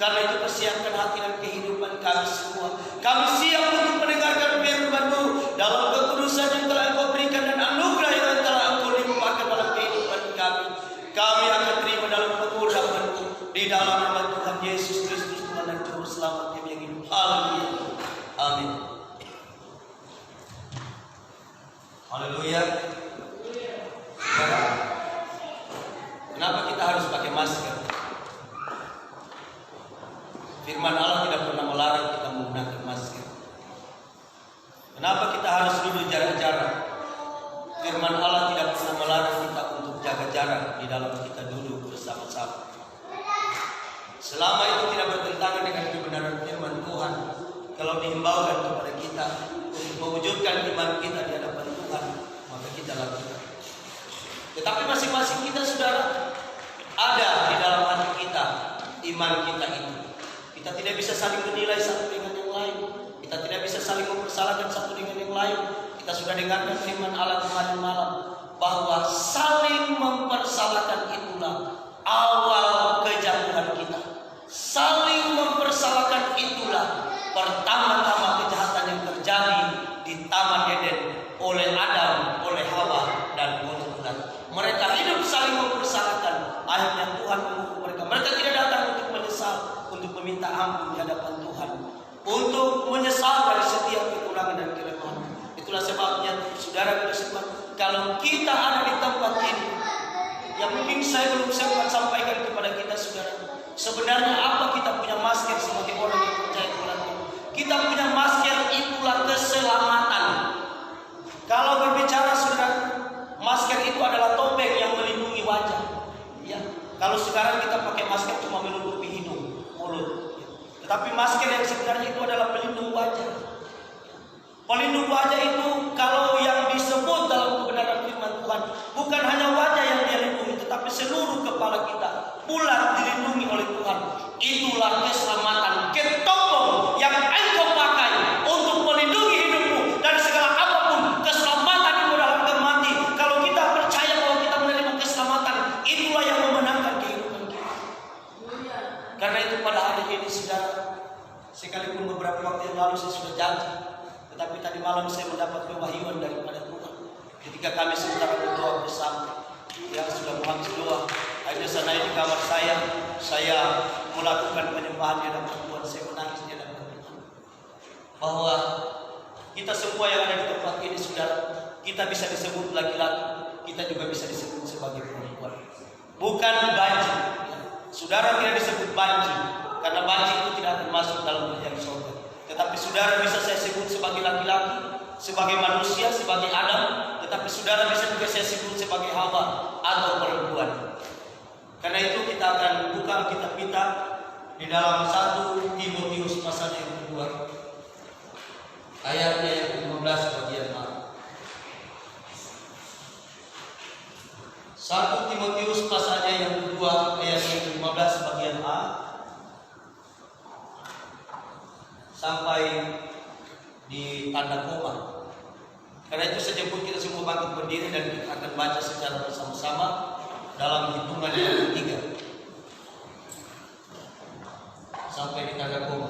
Karena itu persiapkan hati dan kehidupan kami semua. Kami siap untuk mendengarkan firman-Mu dalam kekudusan yang telah Engkau berikan dan anugerah yang telah Engkau limpahkan dalam kehidupan kami. Kami akan terima dalam pengurapan-Mu di dalam nama Tuhan Yesus Kristus, Tuhan dan Juru Selamat kami yang hidup. Haleluya. Amin. Haleluya. Kenapa kita harus pakai masker? Firman Allah tidak pernah melarang kita menggunakan masker. Kenapa kita harus duduk jarak-jarak? Firman Allah tidak pernah melarang kita untuk jaga jarak di dalam kita duduk bersama-sama. Selama itu tidak bertentangan dengan kebenaran firman Tuhan, kalau dihimbaukan kepada kita untuk mewujudkan iman kita di hadapan Tuhan, maka kita lakukan. Tetapi masing-masing kita, saudara, ada di dalam hati kita iman kita itu. Kita tidak bisa saling menilai satu dengan yang lain. Kita tidak bisa saling mempersalahkan satu dengan yang lain. Kita sudah dengarkan firman Allah kemarin malam bahwa saling mempersalahkan itulah awal kejatuhan kita. Saling mempersalahkan itulah pertama-tama kejahatan yang terjadi di Taman Eden oleh Adam, oleh Hawa, dan oleh Tuhan. Mereka hidup saling mempersalahkan. Akhirnya Tuhan menghukum mereka. Mereka tidak datang untuk menyesal, untuk meminta ampun di hadapan Tuhan, untuk menyesal dari setiap kekurangan dan kelemahan. Itulah sebabnya, saudara bersemangat, kalau kita ada di tempat ini, yang mungkin saya belum sempat sampaikan kepada kita, saudara, sebenarnya apa kita punya masker sebagai orang yang percaya kepada Tuhan? Kita punya masker, itulah keselamatan. Kalau berbicara, saudara, masker itu adalah topeng yang melindungi wajah. Ya, kalau sekarang kita pakai masker cuma menutupi hidung, mulut. Tetapi masker yang sebenarnya itu adalah pelindung wajah. Pelindung wajah itu kalau yang disebut dalam kebenaran firman Tuhan, bukan hanya wajah yang dia lindungi, tetapi seluruh kepala kita bulat dilindungi oleh Tuhan. Itulah keselamatan, ketopong yang engkau pakai untuk melindungi hidupmu dari segala apapun. Keselamatan itu dalam mati. Kalau kita percaya bahwa kita menerima keselamatan, itulah yang memenangkan kehidupan kita. Karena itu pada hari ini, saudara, sekalipun beberapa waktu yang lalu saya sudah janji, tetapi tadi malam saya mendapat kewahyuan daripada Tuhan. Ketika kami sementara berdoa bersama, yang sudah menghabis doa, akhirnya saya naik di kamar saya melakukan penyembahan di hadapan Tuhan. Saya menangis di hadapan Tuhan bahwa kita semua yang ada di tempat ini, saudara, kita bisa disebut laki-laki, kita juga bisa disebut sebagai perempuan. Bukan banci, saudara tidak disebut banci, karena banci itu tidak akan masuk dalam kerajaan surga. Tetapi saudara bisa saya sebut sebagai laki-laki, sebagai manusia, sebagai Adam. Tetapi saudara bisa juga saya sebut sebagai Hawa atau perempuan. Karena itu kita akan buka kitab kita di dalam 1 Timotius pasal yang kedua, ayatnya yang ke-15 bagian A. 1 Timotius pasalnya yang kedua, ayat yang ke-15 bagian A sampai di tanda koma. Karena itu saya jemput kita semua bangkit berdiri dan kita akan baca secara bersama-sama dalam hitungan yang ketiga sampai di tanda koma.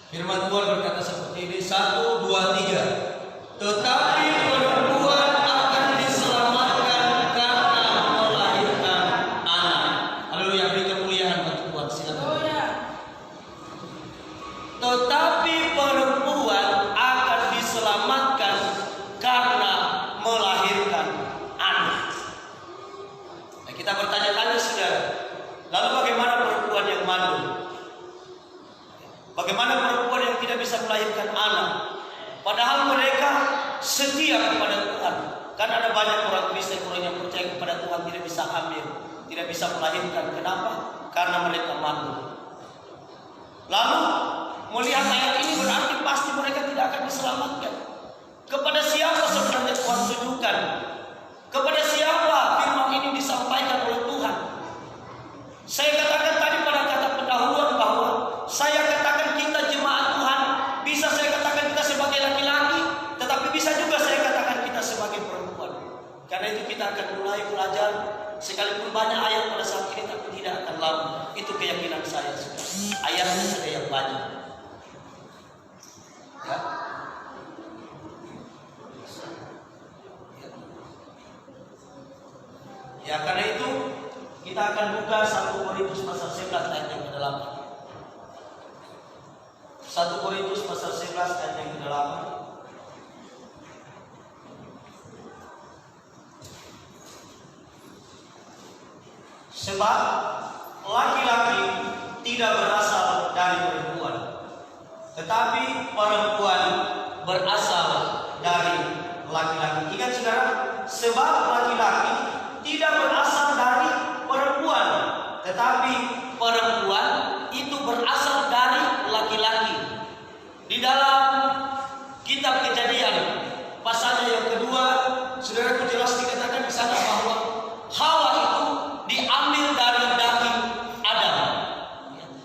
Firman Tuhan berkata seperti ini, 1, 2, 3. Tetapi perempuan akan diselamatkan karena melahirkan anak. Haleluya, beri kemuliaan bagi Tuhan. Silakan. Tetapi perempuan akan diselamatkan karena melahirkan anak. Nah, kita bertanya-tanya, saudara, lalu bagaimana perempuan yang mandul? Bagaimana perempuan yang tidak bisa melahirkan anak? Padahal mereka setia kepada Tuhan. Kan ada banyak orang Kristen, orang yang percaya kepada Tuhan tidak bisa hamil, tidak bisa melahirkan. Kenapa? Karena mereka mandul. Lalu melihat ayat ini berarti pasti mereka tidak akan diselamatkan. Kepada siapa sebenarnya Tuhan tunjukkan? Kepada siapa firman ini disampaikan oleh Tuhan? Saya katakan tadi pada kata pendahuluan bahwa saya katakan kita jemaat Tuhan, bisa saya katakan kita sebagai laki-laki, tetapi bisa juga saya katakan kita sebagai perempuan. Karena itu kita akan mulai belajar, sekalipun banyak ayat pada saat ini tapi tidak akan lama. Itu keyakinan saya sudah. Ayatnya sudah yang banyak. Ya. Ya, karena itu kita akan buka 1 Korintus pasal 11 ayat yang ke-8. 1 Korintus pasal 11 ayat yang ke-8. Sebab laki-laki tidak berasal dari perempuan, tetapi perempuan berasal dari laki-laki. Ingat saudara, sebab laki-laki tidak berasal dari perempuan, tetapi perempuan itu berasal dari laki-laki. Di dalam kitab Kejadian pasalnya yang kedua, saudara jelas dikatakan di sana bahwa Hawa itu diambil dari daging Adam,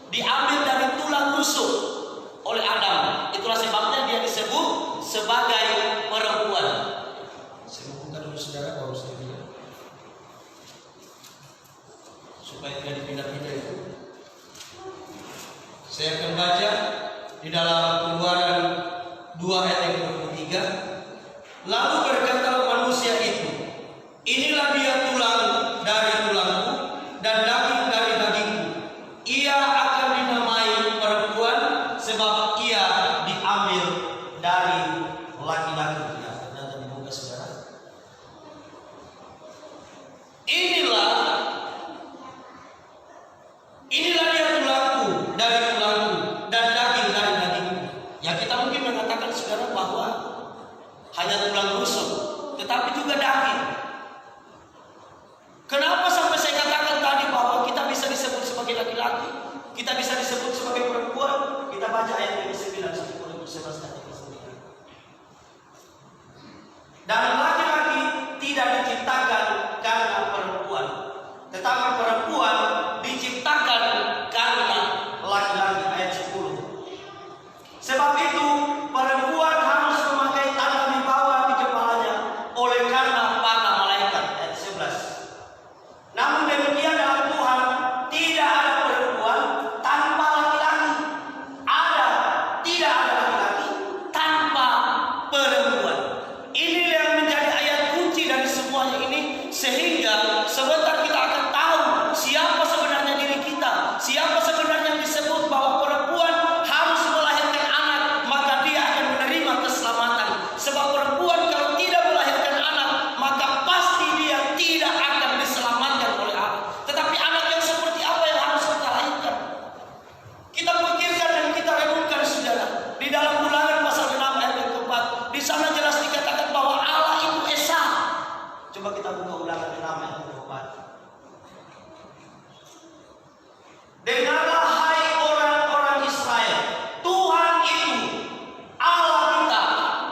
diambil dari tulang rusuk oleh Adam. Itulah sebabnya dia disebut sebagai perempuan. Saya buka dulu saudara, baru saya bilang supaya tidak dipindah-pindah itu. Saya akan baca di dalam Keluaran 2 ayat yang ke-23. Lalu berkata manusia itu, inilah dia tulang dari tulangku dan daging dari dagingku. Ia akan dinamai perempuan sebab ia diambil dari laki-laki. Ya, ternyata dibuka saudara. Inilah dia tulangku dari tulangku dan daging dari dagingku. Ya, kita mungkin mengatakan saudara bahwa hanya tulang rusuk, tetapi juga daging. Kenapa sampai saya katakan tadi bahwa kita bisa disebut sebagai laki-laki, kita bisa disebut sebagai perempuan? Kita baca ayat yang ke-9, 1 Korintus 11 ayat yang ke-9. Dan laki-laki tidak diciptakan karena perempuan, tetapi perempuan diciptakan karena laki-laki. Ayat 10. Sebab itu perempuan harus memakai tanda wibawa di kepalanya oleh karena para malaikat. Ayat 11. Namun demikian dalam Tuhan tidak ada perempuan tanpa laki-laki. Tidak ada laki-laki tanpa perempuan. Ini yang menjadi ayat kunci dari semuanya ini, sehingga sebentar kita akan tahu siapa sebenarnya diri kita, siapa sebenarnya yang disebut bahwa perempuan harus melahirkan anak, maka dia akan menerima keselamatan. Sebab perempuan kalau tidak melahirkan anak, maka pasti dia tidak akan diselamatkan oleh Allah. Tetapi anak yang seperti apa yang harus kita lahirkan? Kita pikirkan dan kita renungkan saudara. Di dalam Ulangan pasal 6 ayat yang ke-4, di sana jelas dikatakan bahwa Allah itu Esa. Coba kita buka Ulangan 6 ayat yang ke-4. Dengarlah hai orang-orang Israel, Tuhan itu Allah kita,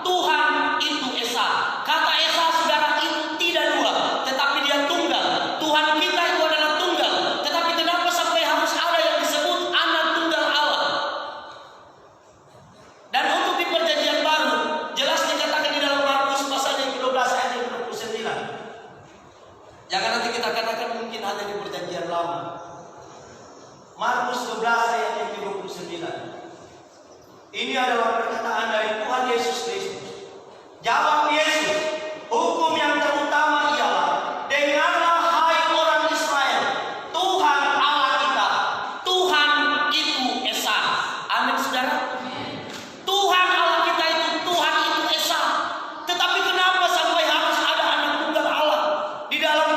Tuhan itu Esa. Kata Esa saudara itu tidak dua, tetapi dia tunggal. Tuhan kita itu adalah tunggal. Tetapi kenapa sampai harus ada yang disebut anak tunggal Allah? Dan untuk di perjanjian baru jelas dikatakan di dalam Markus pasal yang ke-12 ayat yang ke-29. Jangan nanti kita katakan mungkin hanya di perjanjian lama. Markus 12 ayat yang ke-29. Ini adalah perkataan dari Tuhan Yesus Kristus. Jawab Yesus, hukum yang terutama ialah, dengarlah hai orang Israel, Tuhan Allah kita, Tuhan itu Esa. Amin saudara. Tuhan Allah kita itu, Tuhan itu Esa. Tetapi kenapa sampai harus ada anak tunggal Allah? Di dalam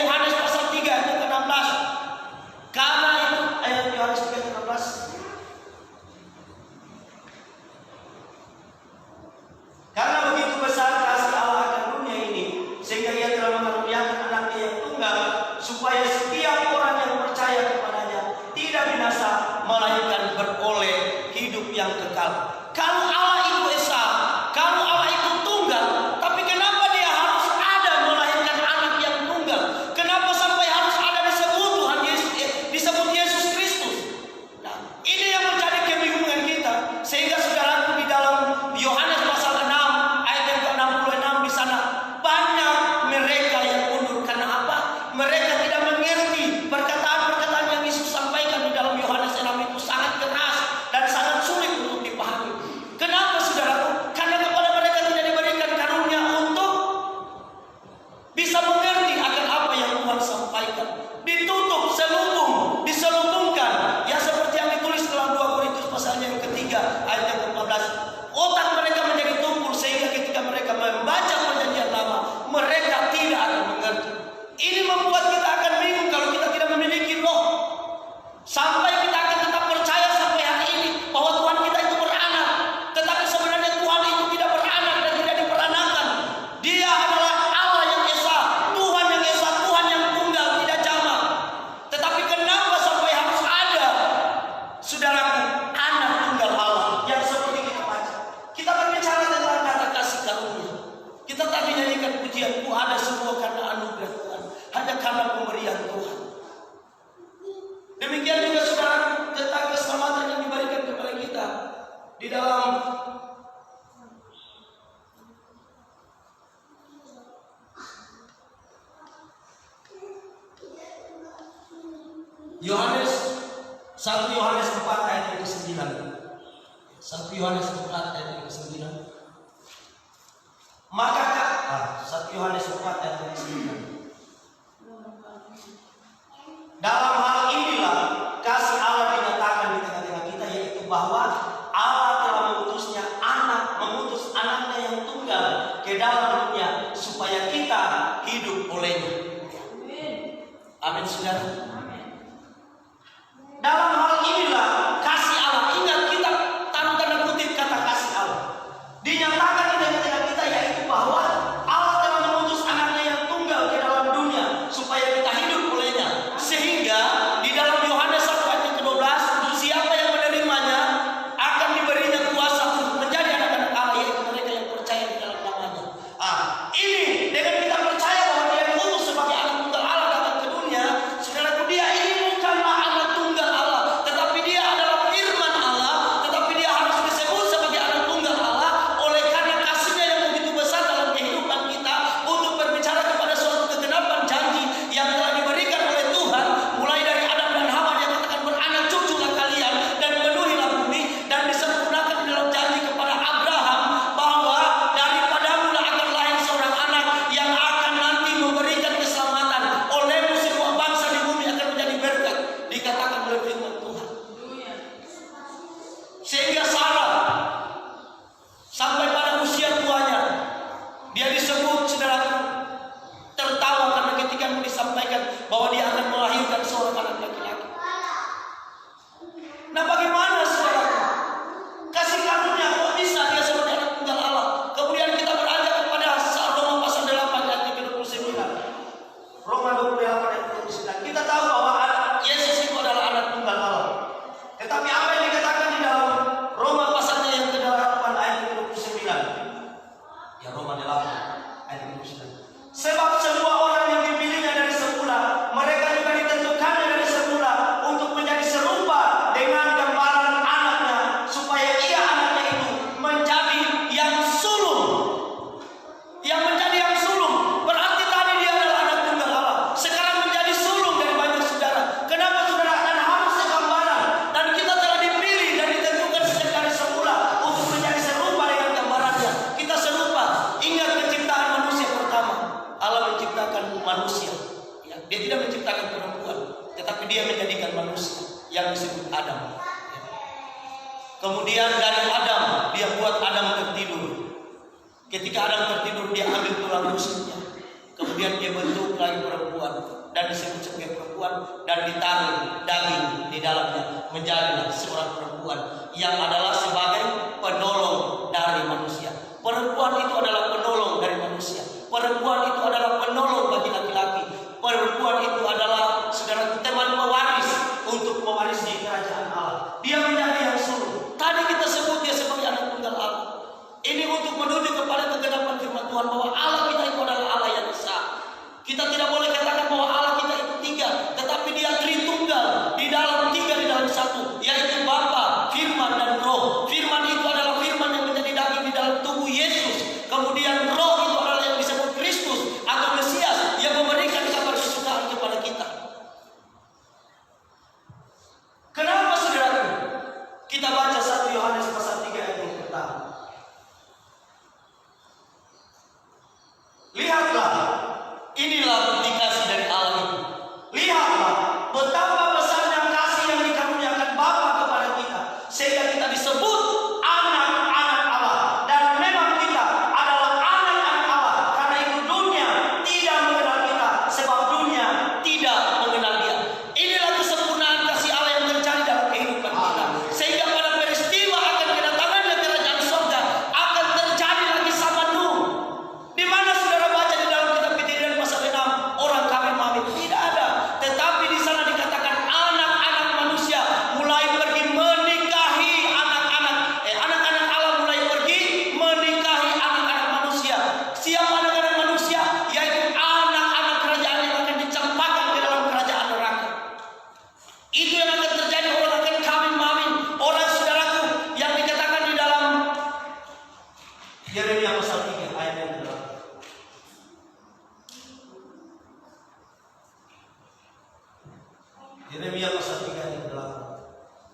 Yohanes pasal 3 ayat ke-16. Karena itu ayat Yohanes 3 ayat 16. Karena begitu besar 1 Yohanes 4 ayat yang ke-9. 1 Yohanes 4 ayat yang ke-9. Maka 1 Yohanes 4 ayat yang ke-9. Dalam hal inilah kasih Allah dinyatakan di tengah-tengah kita, yaitu bahwa Allah telah mengutus anaknya yang tunggal ke dalam dunia supaya kita hidup olehnya. Amin, saudara. Dalam hal inilah kasih Allah. Ingat, kita taruh tanda kutip kata kasih Allah. Dinyatakan di tengah-tengah kita, yaitu bahwa Allah telah mengutus anaknya yang tunggal ke dalam dunia supaya kita hidup olehnya. Sehingga di dalam Yohanes 1 ayat ke-12, siapa yang menerimanya akan diberinya kuasa untuk menjadi anak-anak Allah, yaitu mereka yang percaya di dalam namanya. Ini dengan kita percaya bahwa Dia diutus sebagai anak tunggal Allah datang ke dunia, saudaraku, Dia ini bukanlah anak tunggal Allah, tetapi Dia adalah firman Allah, tetapi Dia harus disebut sebagai anak tunggal Allah oleh karena kasih-Nya yang begitu besar dalam kehidupan kita untuk berbicara kepada suatu kegenapan janji yang telah diberikan oleh Tuhan mulai dari Adam dan Hawa. Dia katakan, beranak cuculah kalian dan penuhilah bumi, dan disempurnakan di dalam janji kepada Abraham bahwa daripadamu akan lahir seorang anak yang akan nanti memberikan keselamatan. Olehmu semua bangsa di bumi akan menjadi berkat, dikatakan oleh firman Tuhan. Sehingga Sarah sampai pada usia tuanya dia disebut, saudara, tertawa karena ketika disampaikan bahwa dia akan melahirkan seorang anak laki-laki. Nah, bagaimana, saudara? Kasih karunia kok bisa dia sebagai anak tunggal Allah? Kemudian kita beranjak kepada Roma pasal 8 ayat 29. Roma 28 ayat 29. Kita tahu bahwa Yesus itu adalah anak tunggal Allah. Tetapi apa yang dikatakan di dalam Roma pasalnya yang ke-8 ayat 29? Ya, Roma 8 ayat 29. Sebab semua orang yang dipilihnya dari semula, mereka juga ditentukannya dari semula untuk menjadi serupa dengan gambaran anaknya, supaya ia, anaknya itu, menjadi yang sulung. Yang menjadi yang sulung berarti tadi dia adalah anak tunggal Allah, sekarang menjadi sulung dari banyak saudara. Kenapa, saudara? Dan harusnya gambaran, dan kita telah dipilih dan ditentukan sejak dari semula untuk menjadi serupa dengan gambarannya. Kita serupa. Ingat penciptaan manusia pertama, Allah menciptakan manusia. Ya, Dia tidak menciptakan perempuan, tetapi Dia menjadikan manusia yang disebut Adam. Ya. Kemudian dari Adam Dia buat Adam tertidur. Ketika Adam tertidur, Dia ambil tulang rusuknya. Kemudian Dia bentuk lagi perempuan dan disebut sebagai perempuan, dan ditaruh daging di dalamnya, menjadilah seorang perempuan yang adalah sebagai penolong dari manusia. Perempuan itu adalah penolong dari manusia. Perempuan itu adalah penolong bagi laki-laki. Perempuan itu adalah, saudara, teman pewaris untuk mewarisi kerajaan Allah. Dia menjadi yang sulung. Tadi kita sebut dia sebagai anak tunggal Allah. Ini untuk menuju kepada kegenapan firman Tuhan bahwa Allah kita itu adalah Allah yang esa. Kita tidak boleh katakan bahwa Allah kita itu tiga, tetapi Dia Tritunggal di dalam tiga, di dalam satu, yaitu Bapa, Firman, dan Roh. Firman itu adalah firman yang menjadi daging di dalam tubuh Yesus. Kemudian Roh itu adalah yang disebut Kristus atau Mesias yang memberikan kabar kesukaan kepada kita. Kenapa, saudara? Kita baca 1 Yohanes pasal 3 ayat yang pertama. Lihatlah, inilah bukti kasih dari Allah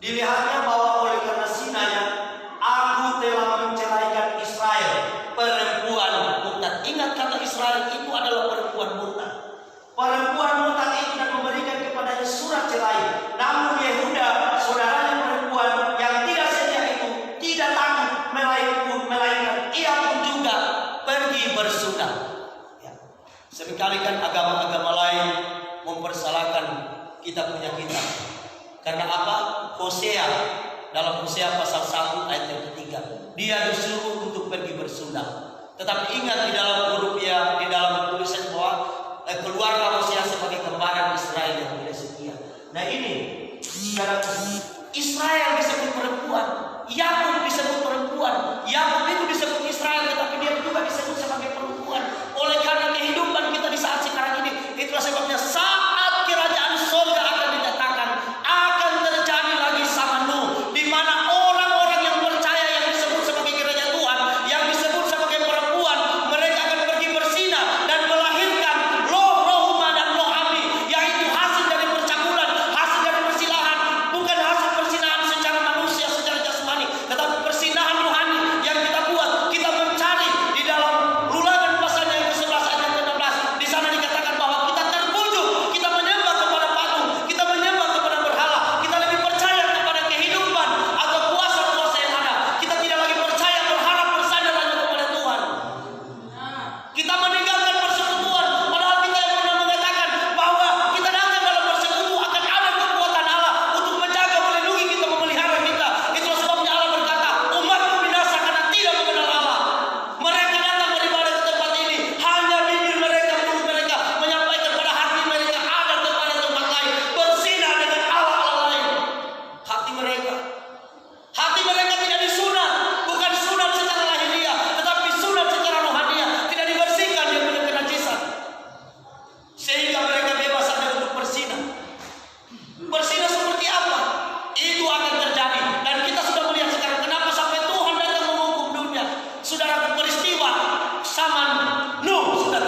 Dilihatnya bahwa oleh karena sinanya, aku telah menceraikan Israel, perempuan murtad. Ingat, kata Israel itu adalah perempuan murtad. Perempuan murtad itu dan memberikan kepadanya surat cerai. Namun Yehuda, saudaranya perempuan yang tidak setia itu, tidak takut melainkan ia pun juga pergi bersunat. Ya. Seringkali kan agama-agama lain mempersalahkan kita punya kitab. Karena apa? Hosea, dalam Hosea pasal 1 ayat yang ketiga, dia disuruh untuk pergi bersunat. Tetapi ingat, di dalam Urupiah, di dalam tulisan bahwa keluarga Hosea sebagai kembaran Israel yang tidak setia. Nah ini, saudara, Israel disebut perempuan, Yakub disebut perempuan, Yakub itu disebut Israel, tetapi dia juga disebut sebagai perempuan. Oleh karena kehidupan kita di saat sekarang ini, itulah sebabnya saat kerajaan surga akan dinyatakan, akan terjadi lagi zaman Nuh, di mana orang-orang yang percaya yang disebut sebagai gereja Tuhan, yang disebut sebagai perempuan, mereka akan pergi bersinah dan melahirkan Rohma dan Loami, yaitu hasil dari percabulan, hasil dari persilahan, bukan hasil persinahan secara manusia, secara jasmani, tetapi persinahan rohani yang kita buat. Kita mencari di dalam Ulangan pasal yang ke-11 ayat 16, di sana dikatakan bahwa kita terbujuk, kita menyembah kepada patung, kita menyembah kepada berhala, kita lebih percaya kepada kehidupan atau kuasa-kuasa yang ada. Kita tidak lagi percaya, berharap, bersandar hanya kepada Tuhan. Kita meninggalkan persekutuan, padahal kita yang pernah mengatakan bahwa kita datang dalam persekutu akan ada kekuatan Allah untuk menjaga, melindungi kita, memelihara kita. Itulah sebabnya Allah berkata, umatku binasa karena tidak mengenal Allah. Mereka datang beribadah ke tempat ini, hanya bibir mereka, mulut mereka menyampaikan pada hati mereka ada kepada tempat lain, bersinah dengan Allah lain. Hati mereka tidak disunat, bukan sunat secara lahiriah, tetapi sunat secara rohaniah. Tidak dibersihkan, dia punya kenajisan, sehingga mereka bebas saja untuk bersinah. Bersinah seperti apa? Itu akan terjadi, dan kita sudah melihat sekarang kenapa sampai Tuhan datang menghukum dunia. Saudara, peristiwa zaman Nuh sudah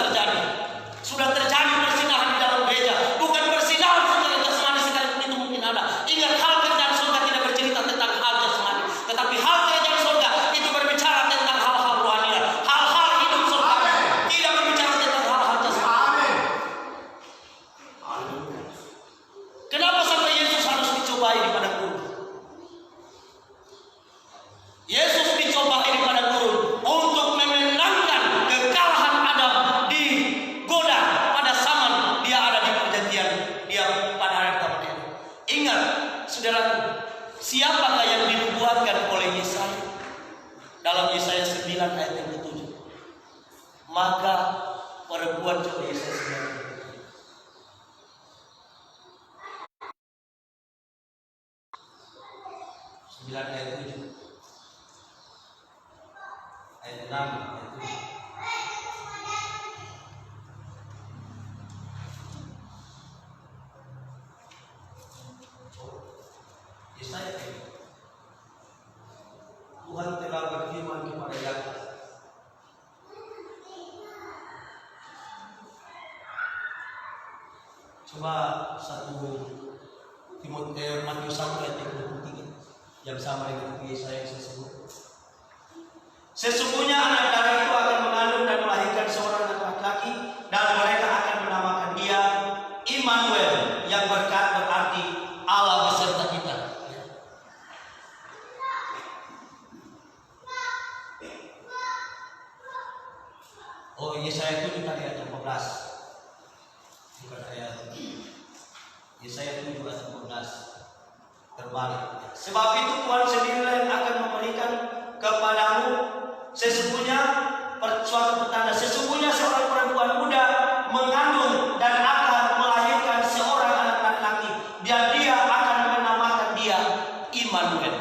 terjadi persinahan di dalam gereja, bukan persinahan secara jasmani sekalipun itu mungkin ada. Ingat, hal kerjaan surga tidak bercerita tentang hal jasmani, tetapi hal kerjaan surga itu berbicara tentang hal-hal rohani, hal-hal hidup surga, tidak berbicara tentang hal-hal jasmani. Kenapa sampai Yesus harus dicobai di padang gurun? Yesus dicobai di padang gurun untuk memenangkan kekalahan Adam di Godan pada zaman dia ada di perjanjian, dia pada hari pertama. Ingat, saudaraku, siapakah yang dinubuatkan oleh Yesaya? Dalam Yesaya 9 ayat yang ke-7, maka perempuan, coba Yesaya 9 ayat 7, ayat 6, ayat 7. Yesaya, Tuhan telah berfirman kepada Yakub, coba 1 Matius 1 ayat 23, yang sama dengan Yesaya yang saya sebut. Sesungguhnya anak darah itu akan mengandung dan melahirkan seorang anak laki-laki, dan mereka akan menamakan dia Immanuel, yang berarti Allah beserta kita. Oh, Yesaya itu bukan ayat 14, bukan ayat Yesaya 7 ayat 14, terbalik. Sebab itu Tuhan sendiri yang akan memberikan kepadamu sesungguhnya suatu petanda, sesungguhnya seorang perempuan muda mengandung dan akan melahirkan seorang anak laki-laki, dan dia akan menamakan dia Immanuel.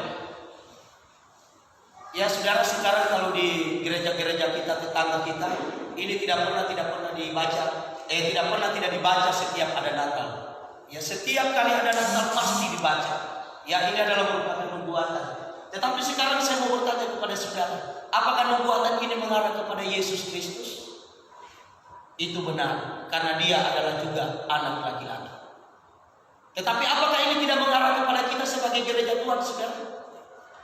Ya saudara, sekarang kalau di gereja-gereja kita, tetangga kita, ini tidak pernah tidak dibaca setiap ada Natal. Ya, setiap kali ada Natal pasti dibaca. Ya, ini adalah merupakan nubuatan. Tetapi sekarang saya mau bertanya kepada saudara, apakah nubuatan ini mengarah kepada Yesus Kristus? Itu benar, karena dia adalah juga anak laki-laki. Tetapi apakah ini tidak mengarah kepada kita sebagai sebagai gereja Tuhan, saudara.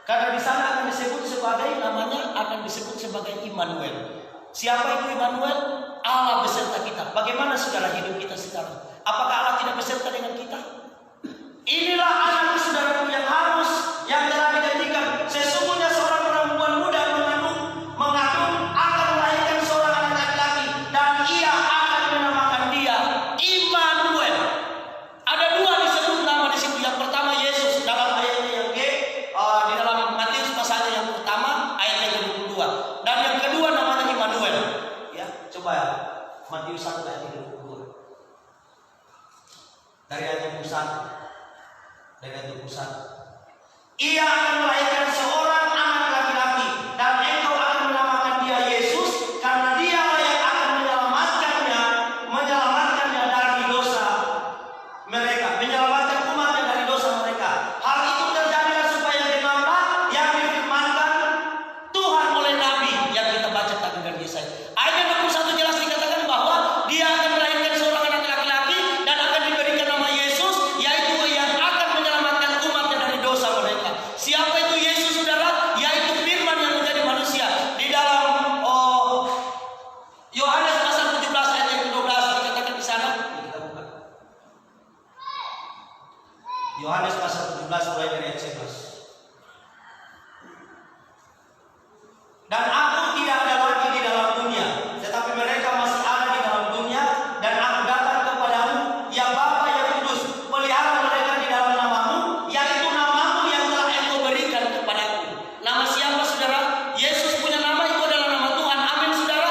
Karena di sana akan disebut sebagai, namanya akan disebut sebagai Immanuel. Siapa itu Immanuel? Allah beserta kita. Bagaimana saudara hidup kita sekarang? Apakah Allah tidak beserta dengan kita? Inilah anak saudara yang harus, yang telah dijanjikan. Sesungguhnya seorang perempuan muda mengandung akan melahirkan seorang anak laki-laki, dan ia akan menamakan dia Immanuel. Ada dua disebut nama di situ. Yang pertama Yesus dalam ayatnya yang di dalam Matius pasalnya yang pertama ayat yang ke-22, dan yang kedua namanya Immanuel. Ya, coba ya. Matius 1 ayat 22. Dari ayat 21. Dari ayat 21. Ia akan melahirkan seorang anak laki-laki, dan engkau akan menamakan dia Yesus, karena dialah yang akan menyelamatkannya dari dosa mereka, menyelamatkan umatnya dari dosa mereka. Hal itu terjadilah supaya genaplah yang difirmankan Tuhan oleh Nabi yang kita baca tadi dari Yesaya. Ayat 61 jelas dikatakan bahwa dia akan melahirkan seorang anak laki-laki dan akan diberikan nama Yesus, yaitu yang akan menyelamatkan umatnya dari dosa mereka. Siapa itu Yesus, saudara? Yaitu firman yang menjadi manusia. Di dalam Yohanes pasal 17 ayat yang ke-12 dikatakan di sana. Kita buka. Yohanes pasal 17 mulai dari ayat 11. Dan aku tidak ada lagi di dalam dunia, tetapi mereka masih ada di dalam dunia, dan aku datang kepadamu, ya Bapa yang kudus, pelihara mereka di dalam namamu, yaitu namamu yang telah engkau berikan kepadaku. Nama siapa, saudara? Yesus punya nama, itu adalah nama Tuhan. Amin, saudara.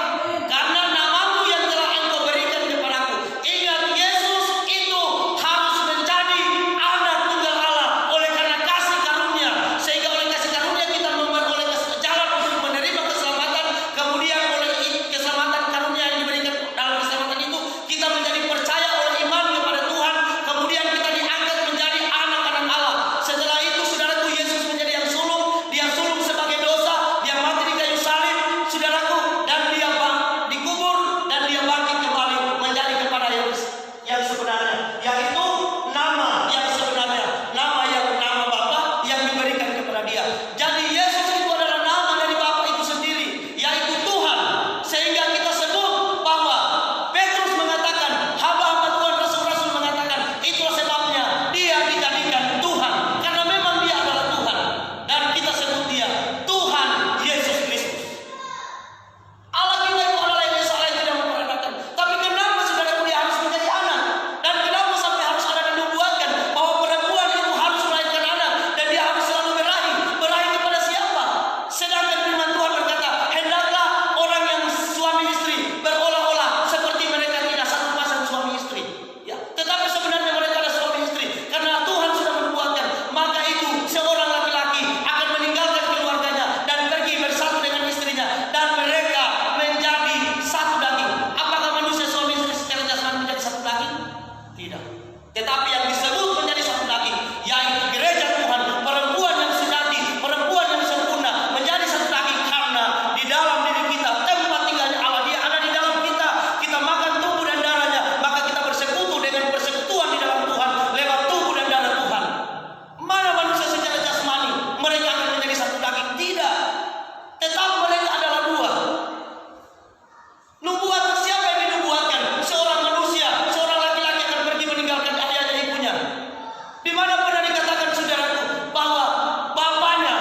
Karena namamu yang telah engkau berikan kepadaku. Ingat, Yesus itu harus menjadi anak tunggal Allah oleh karena kasih karunia, sehingga oleh kasih karunia kita memperoleh jalan untuk menerima keselamatan. Kemudian oleh keselamatan karunia yang diberikan dalam keselamatan itu, kita menjadi percaya oleh iman kepada Tuhan. Kemudian kita diangkat menjadi anak-anak Allah. Setelah itu, saudaraku, Yesus menjadi yang sulung. Dia sulung sebagai dosa, dia mati di kayu salib, saudaraku, dan dia dikubur, dan dia bangkit kembali menjadi kepada yang sebenarnya, yaitu nama yang sebenarnya, nama Bapa yang diberikan kepada dia. Jadi Yesus itu adalah nama dari Bapa itu sendiri, yaitu Tuhan. Sehingga kita sebut bahwa Petrus mengatakan, hamba-hamba Tuhan, rasul-rasul mengatakan, itulah sebabnya dia dijadikan Tuhan, karena memang dia adalah Tuhan. Dan kita sebut dia Tuhan Yesus Kristus. Allah kita itu adalah yang salah, yang tidak memperanakan. Tapi kenapa saudaraku dia harus menjadi anak? Dan kenapa sampai harus ada dinubuatkan bahwa perempuan itu harus melahirkan anak, dan dia harus selalu berahi kepada siapa? Sedangkan firman Tuhan berkata, hendaklah orang yang suami istri berolah-olah seperti mereka tidak satu pasang suami istri. Ya, tetapi sebenarnya mereka adalah suami istri, karena Tuhan sudah menubuatkan. Maka itu seorang laki-laki akan meninggalkan keluarganya dan pergi bersatu dengan istrinya, dan mereka menjadi satu daging. Apakah manusia suami istri secara jasmani menjadi satu daging? Tidak. Tetapi yang disebut menjadi satu daging, yaitu gereja Tuhan, perempuan yang sejati, perempuan yang sempurna, menjadi satu daging. Karena di dalam diri kita tempat tinggalnya Allah, dia ada di dalam kita. Kita makan tubuh dan darahnya, maka kita bersekutu dengan persekutuan di dalam Tuhan lewat tubuh dan darah Tuhan. Mana manusia secara jasmani mereka akan menjadi satu daging? Tidak. Tetapi mereka adalah dua. Nubuat siapa yang dinubuatkan? Seorang manusia, seorang laki-laki akan pergi meninggalkan ayah dan ibunya. Di mana pernah dikatakan, saudaraku, bahwa bapaknya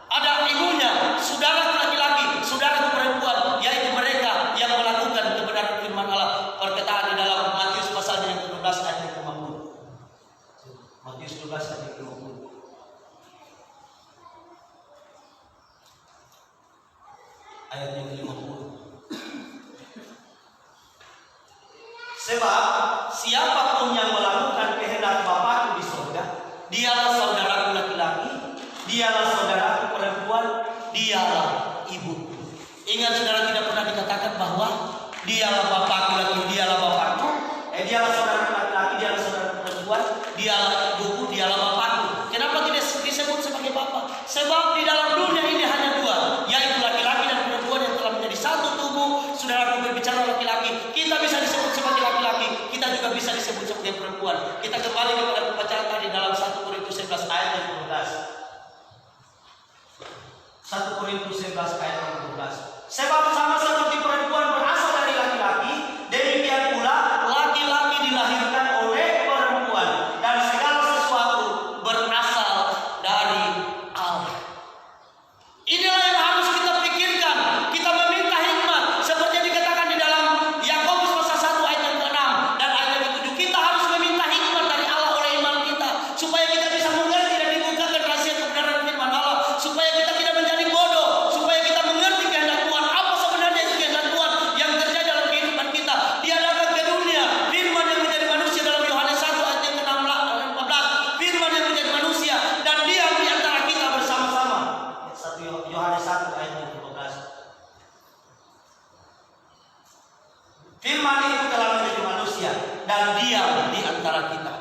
ada ibunya, saudara laki-laki, saudara perempuan, yaitu mereka yang melakukan kebenaran firman Allah. Perkataan di dalam Matius pasal yang ke-12 ayat yang ke-50. Matius 12 ayat yang ke-50. Ayat yang ke-50. Sebab siapapun yang melakukan kehendak Bapakku di surga, dialah saudaraku laki-laki, dialah saudaraku perempuan, dialah ibuku. Ingat, saudara, tidak pernah dikatakan bahwa dialah Bapakku laki-laki, dialah Bapakku, dialah saudaraku laki-laki, dialah saudaraku perempuan, dialah ibuku, dialah Bapakku. Kenapa tidak disebut sebagai Bapa? Sebab di dalam dunia ini hanya dua, yaitu laki-laki dan perempuan yang telah menjadi satu tubuh. Saudaraku, berbicara laki-laki, kita bisa disebut sebagai laki-laki, kita juga bisa disebut sebagai perempuan. Kita kembali kepada pembacaan tadi dalam 1 Korintus 11 ayat Korintus 11 ayat 15. Sebab sama seperti perempuan berasal dari laki-laki, demikian pula laki-laki dilahirkan oleh perempuan, dan segala sesuatu berasal dari Allah. Inilah yang harus kita pikirkan. Kita meminta hikmat seperti yang dikatakan di dalam Yakobus pasal 1 ayat yang ke-6 dan ayat yang ke-7. Kita harus meminta hikmat dari Allah oleh iman kita, supaya kita bisa mengerti dan dibukakan rahasia kebenaran firman Allah, supaya kita tidak menjadi bodoh, supaya kita mengerti kehendak Tuhan. Apa sebenarnya itu kehendak Tuhan yang terjadi dalam kehidupan kita? Dia datang ke dunia, firman yang menjadi manusia dalam Yohanes 1 ayat yang ke-14, firman yang menjadi manusia dan diam di antara kita bersama-sama. 1 Yohanes 1 ayat yang ke-12. Firman itu telah menjadi manusia dan diam di antara kita.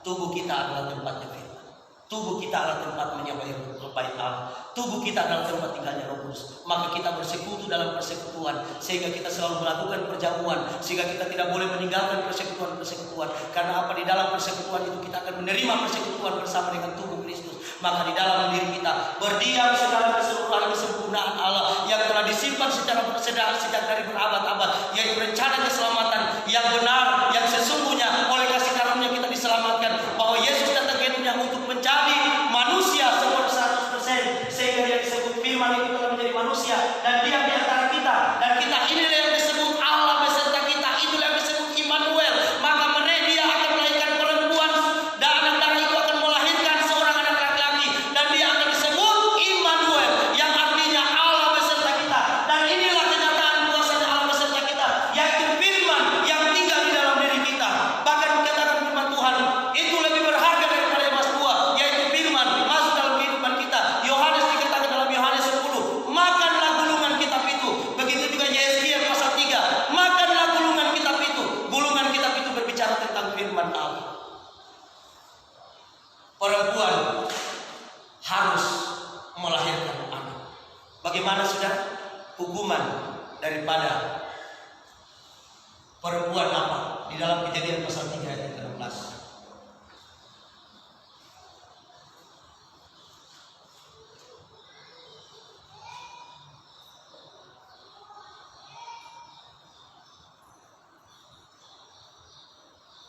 Tubuh kita adalah tempatnya firman. Tubuh kita adalah tempat menyembah bait Allah. Tubuh kita adalah tempat tinggalnya Roh Kudus. Maka kita bersekutu dalam persekutuan, sehingga kita selalu melakukan perjamuan, sehingga kita tidak boleh meninggalkan persekutuan. Karena apa? Di dalam persekutuan itu kita akan menerima persekutuan bersama dengan tubuh Kristus. Maka di dalam diri kita berdiam segala keseluruhan kesempurnaan Allah yang telah disimpan secara sejak dari berabad-abad, yaitu rencana keselamatan yang benar, yang sesungguhnya oleh kasih karunia kita diselamatkan, bahwa Yesus datang ke dunia untuk menjadi manusia 100%, sehingga dia disebut firman itu telah menjadi manusia dan diam di antara kita, dan kita inilah yang disebut Allah beserta kita, itulah yang disebut Immanuel. Maka dia akan melahirkan perempuan dan anak darah itu akan melahirkan seorang anak laki-laki, dan dia akan disebut Immanuel, yang artinya Allah beserta kita. Dan inilah kenyataan kuasanya Allah beserta kita, yaitu firman yang tinggal di dalam diri kita. Bahkan dikatakan firman Tuhan itu lebih berharga daripada emas tua, yaitu firman masuk dalam kehidupan kita. Yohanes dikatakan dalam Yohanes 10, makanlah gulungan kitab itu. Begitu juga Yesaya pasal 3, makanlah gulungan kitab itu. Gulungan kitab itu berbicara tentang firman Allah. Perempuan harus melahirkan anak. Bagaimana sudah hukuman daripada perempuan apa? Di dalam Kejadian pasal 3 ayat 16.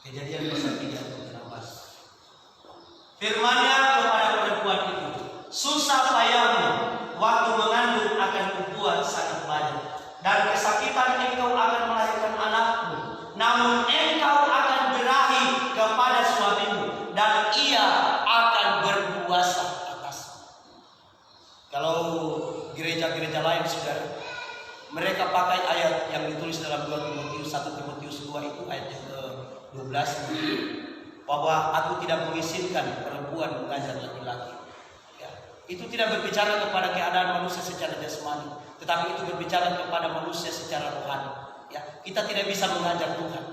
Kejadian pasal 3 ayat 16. Firman-Nya kepada perempuan itu, susah payahmu waktu mengandung akan kubuat sangat banyak, dan kesakitan engkau akan melahirkan anakmu. Namun engkau akan berahi kepada suamimu, dan ia akan berkuasa atasmu. Kalau gereja-gereja lain, saudara, mereka pakai ayat yang ditulis dalam 1 Timotius 2 itu ayat yang ke-12, bahwa aku tidak mengizinkan perempuan mengajar laki-laki. Ya. Itu tidak berbicara kepada keadaan manusia secara jasmani, tetapi itu berbicara kepada manusia secara rohani. Ya. Kita tidak bisa mengajar Tuhan.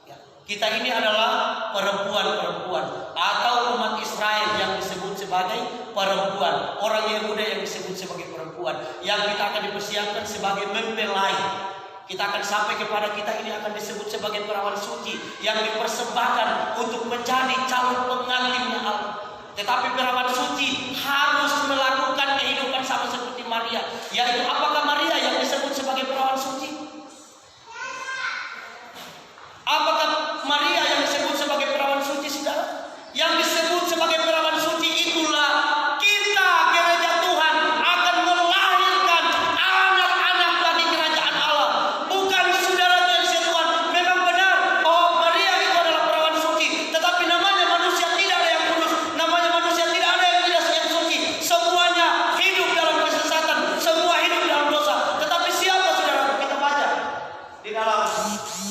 Ya. Kita ini adalah perempuan-perempuan atau umat Israel yang disebut sebagai perempuan, orang Yehuda yang disebut sebagai perempuan, yang kita akan dipersiapkan sebagai mempelai. Kita akan sampai kepada kita ini akan disebut sebagai perawan suci yang dipersembahkan untuk menjadi calon pengantinnya Allah. Tetapi perawan suci harus melakukan kehidupan sama seperti Maria. Yaitu apakah Maria yang disebut sebagai perawan suci? Apakah Maria yang disebut sebagai perawan suci, saudara? Yang disebut sebagai perawan suci itulah kita, gereja Tuhan, akan melahirkan anak-anak bagi kerajaan Allah. Bukan saudara Tuhan, memang benar bahwa Maria itu adalah perawan suci, tetapi namanya manusia tidak ada yang kudus, namanya manusia tidak ada yang tidak suci. Semuanya hidup dalam kesesatan, semua hidup dalam dosa. Tetapi siapa, saudara? Kita baca di dalam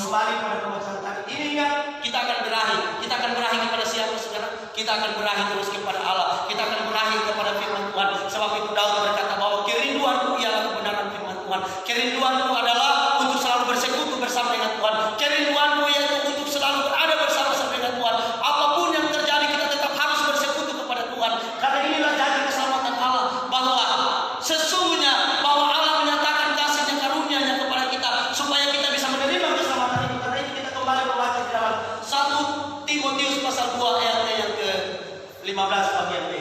kembali pada pembahasan tadi. Ini kan kita akan berahi. Kita akan berahi kepada siapa, saudara? Kita akan berahi terus kepada Allah. Kita akan berahi kepada firman Tuhan. Sebab itu Daud berkata bahwa kerinduanku ialah kebenaran firman Tuhan. Kerinduanku adalah untuk selalu bersekutu bersama dengan Tuhan. Kerinduanku yaitu untuk selalu berada bersama-sama dengan Tuhan. Apapun yang terjadi, kita tetap harus bersekutu kepada Tuhan. Karena inilah janji keselamatan Allah, bahwa sesungguhnya bahwa Allah menyatakan kasih dan karunia-Nya kepada kita supaya kita bisa menerima keselamatan itu. Karena itu kita kembali membaca di dalam 1 Timotius pasal 2 ayat yang ke-15 bagian B.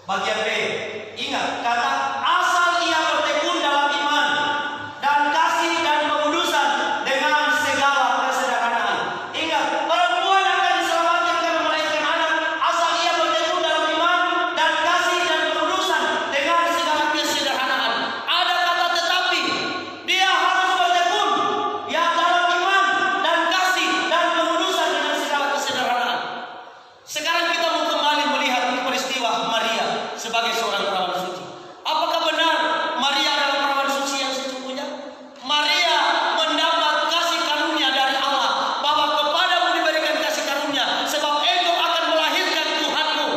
Bagian B, ingat kata asal ia bertekun dalam iman dan kasih dan pengudusan dengan segala kesederhanaan. Ingat, perempuan akan diselamatkan karena melahirkan anak asal ia bertekun dalam iman dan kasih dan pengudusan dengan segala kesederhanaan. Ada kata tetapi, dia harus bertekun ya dalam iman dan kasih dan pengudusan dengan segala kesederhanaan. Sekarang kita mau kembali melihat peristiwa Maria sebagai seorang perawan suci. Apakah benar Maria adalah perawan suci yang sesungguhnya? Maria mendapat kasih karunia dari Allah, bahwa kepadamu diberikan kasih karunia sebab engkau akan melahirkan Tuhanmu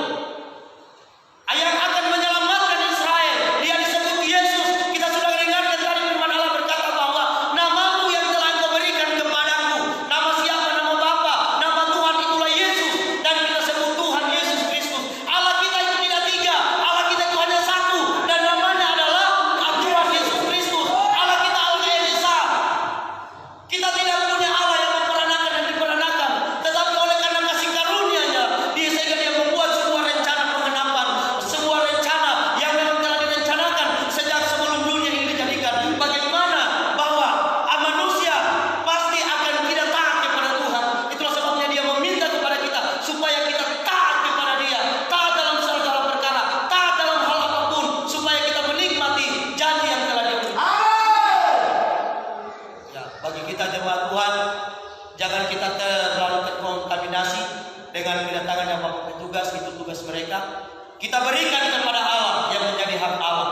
yang akan menyelamatkan Israel. Dia disebut Yesus. Kita sudah dengarkan tadi firman Allah berkata bahwa namamu yang telah engkau berikan kepadaku, nama siapa? Nama Bapa, nama Tuhan, itulah Yesus. Dan kita sebut Tuhan Yesus Kristus. Allah kita itu tidak tiga, Allah kita itu hanya satu, dan namanya adalah Tuhan Yesus Kristus. Allah kita Allah yang Esa. Kita tidak punya Allah yang memperanakan dan diperanakan, tetapi oleh karena kasih karunia-Nya, sehingga Dia membuat sebuah rencana pengenapan, sebuah rencana yang memang telah direncanakan sejak sebelum dunia ini dijadikan. Bagaimana bahwa manusia pasti akan tidak taat kepada Tuhan. Itulah sebabnya Dia meminta kepada kita supaya kita taat kepada Dia, taat dalam segala perkara, taat dalam hal apapun, supaya kita menikmati janji yang telah Dia berikan. Ya, bagi kita jemaat Tuhan, jangan kita terlalu terkontaminasi dengan kedatangan yang petugas, itu tugas mereka. Kita berikan kepada Allah yang menjadi hak Allah.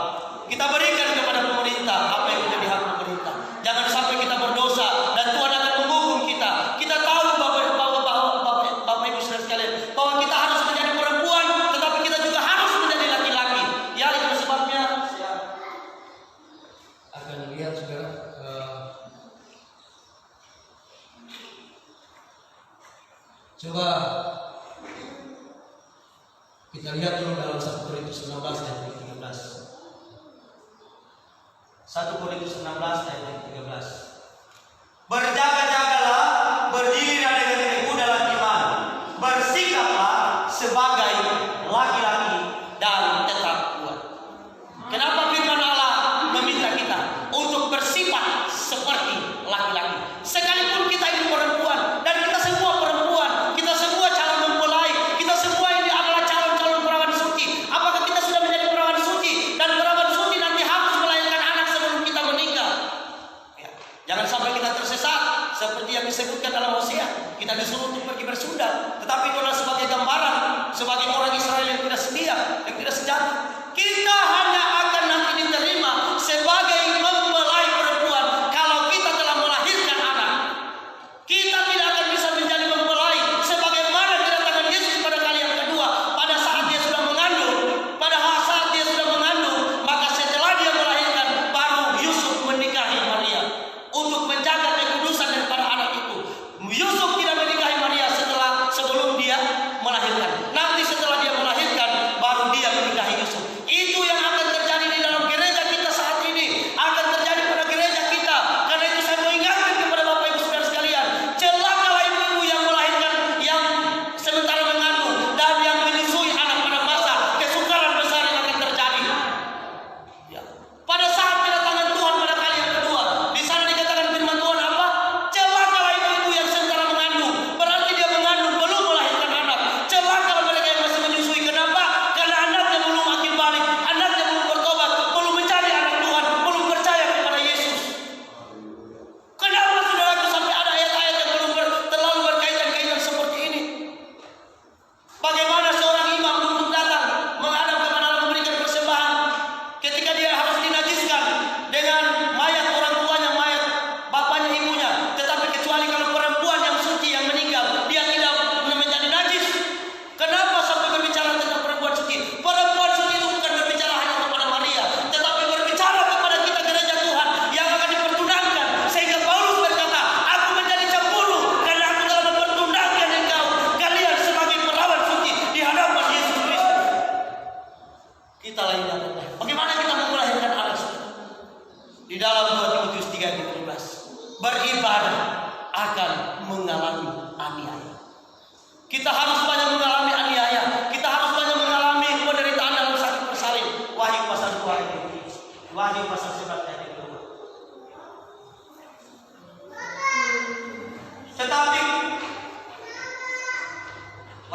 Kita berikan kepada pemerintah apa yang menjadi hak pemerintah. Jangan sampai kita berdosa dan Tuhan akan menghukum kita. Kita tahu Bapak Ibu saudara sekalian, bahwa kita harus menjadi perempuan, tetapi kita juga harus menjadi laki-laki. Ya, itu sebabnya saya akan lihat saudara. Coba kita lihat dulu dalam 1 Korintus 16 ayat 13. 1 Korintus 16 ayat 13. Berjaga-jagalah, berdirilah dengan teguh dalam iman, bersikaplah sebagai laki-laki dan tetap kuat. Kenapa firman Allah meminta kita untuk bersifat seperti laki-laki? Sekalipun kita ini perempuan, dan kita semua perempuan, kita semua calon mempelai, kita semua ini adalah calon-calon perawan suci. Apakah kita sudah menjadi perawan suci? Dan perawan suci nanti harus melahirkan anak sebelum kita menikah. Ya, jangan sampai kita tersesat seperti yang disebutkan dalam Hosea. Kita disuruh untuk pergi bersunat, tetapi itu adalah sebagai gambaran, sebagai orang Israel yang tidak setia, yang tidak sejati. Kita hanya akan nanti diterima sebagai mempelai perempuan kalau kita telah melahirkan anak. Kita tidak akan bisa menjadi mempelai sebagaimana kedatangan Yesus pada kali yang kedua. Pada saat Dia sudah mengandung, maka setelah Dia melahirkan, baru Yusuf menikahi Maria untuk menjaga kekudusan daripada anak itu. Yusuf tidak menikahi Maria sebelum dia melahirkan. Nanti setelah dia melahirkan, baru dia menikahi Yusuf. Itu yang akan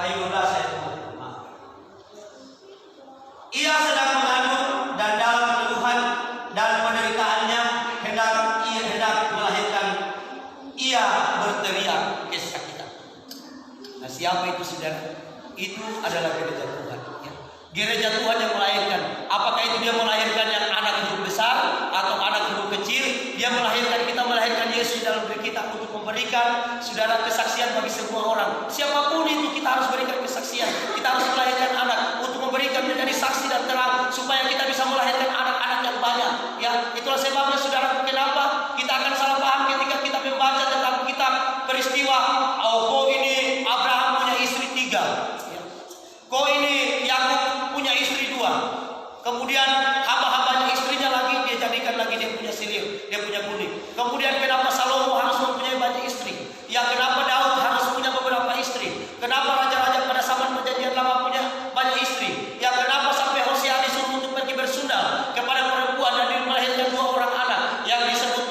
Ayat 12 ayat 5. Ia sedang mengandung dan dalam keluhan dan penderitaannya hendak melahirkan. Ia berteriak kesakitan. Nah, siapa itu saudara? Itu adalah gereja Tuhan. Ya. Gereja Tuhan yang melahirkan. Apakah itu dia melahirkan yang anak huruf besar atau anak huruf kecil? Dia melahirkan, kita melahirkan Yesus dalam diri kita untuk memberikan saudara kesaksian bagi semua orang. Siapapun itu kita harus berikan kesaksian. Kita harus melahirkan anak untuk memberikan menjadi saksi dan terang supaya kita bisa melahirkan anak-anak yang banyak. Ya, itulah sebabnya saudara, kenapa kita akan salah paham ketika kita membaca tentang kitab peristiwa. Oh, ini Abraham punya istri 3. Kok ini Yakub punya istri 2. Kemudian hamba-hambanya istrinya lagi dia jadikan lagi, dia punya silir, dia punya kuning. Kemudian kenapa Salomo harus mempunyai banyak istri? Ya, kenapa Daud harus punya beberapa istri? Kenapa raja-raja pada zaman perjanjian lama punya banyak istri? Ya, kenapa sampai Hosea disuruh untuk pergi bersundal kepada perempuan dan dia melahirkan 2 orang anak yang disebut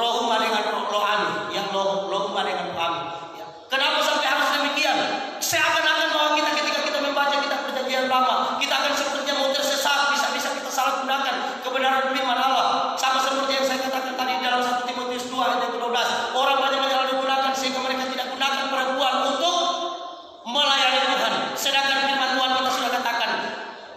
Rohuma dengan Loami, yang Lohuma dengan Loami. Ya. Kenapa sampai harus demikian? Seakan-akan bahwa kita ketika kita membaca kitab perjanjian lama, kita akan sepertinya mau tersesat, bisa kita salah gunakan kebenaran firman Allah. Sama seperti yang saya katakan tadi dalam 1 Timotius 2 ayat 12. Orang banyak digunakan sehingga mereka tidak gunakan perempuan untuk melayani Tuhan. Sedangkan firman Tuhan kita sudah katakan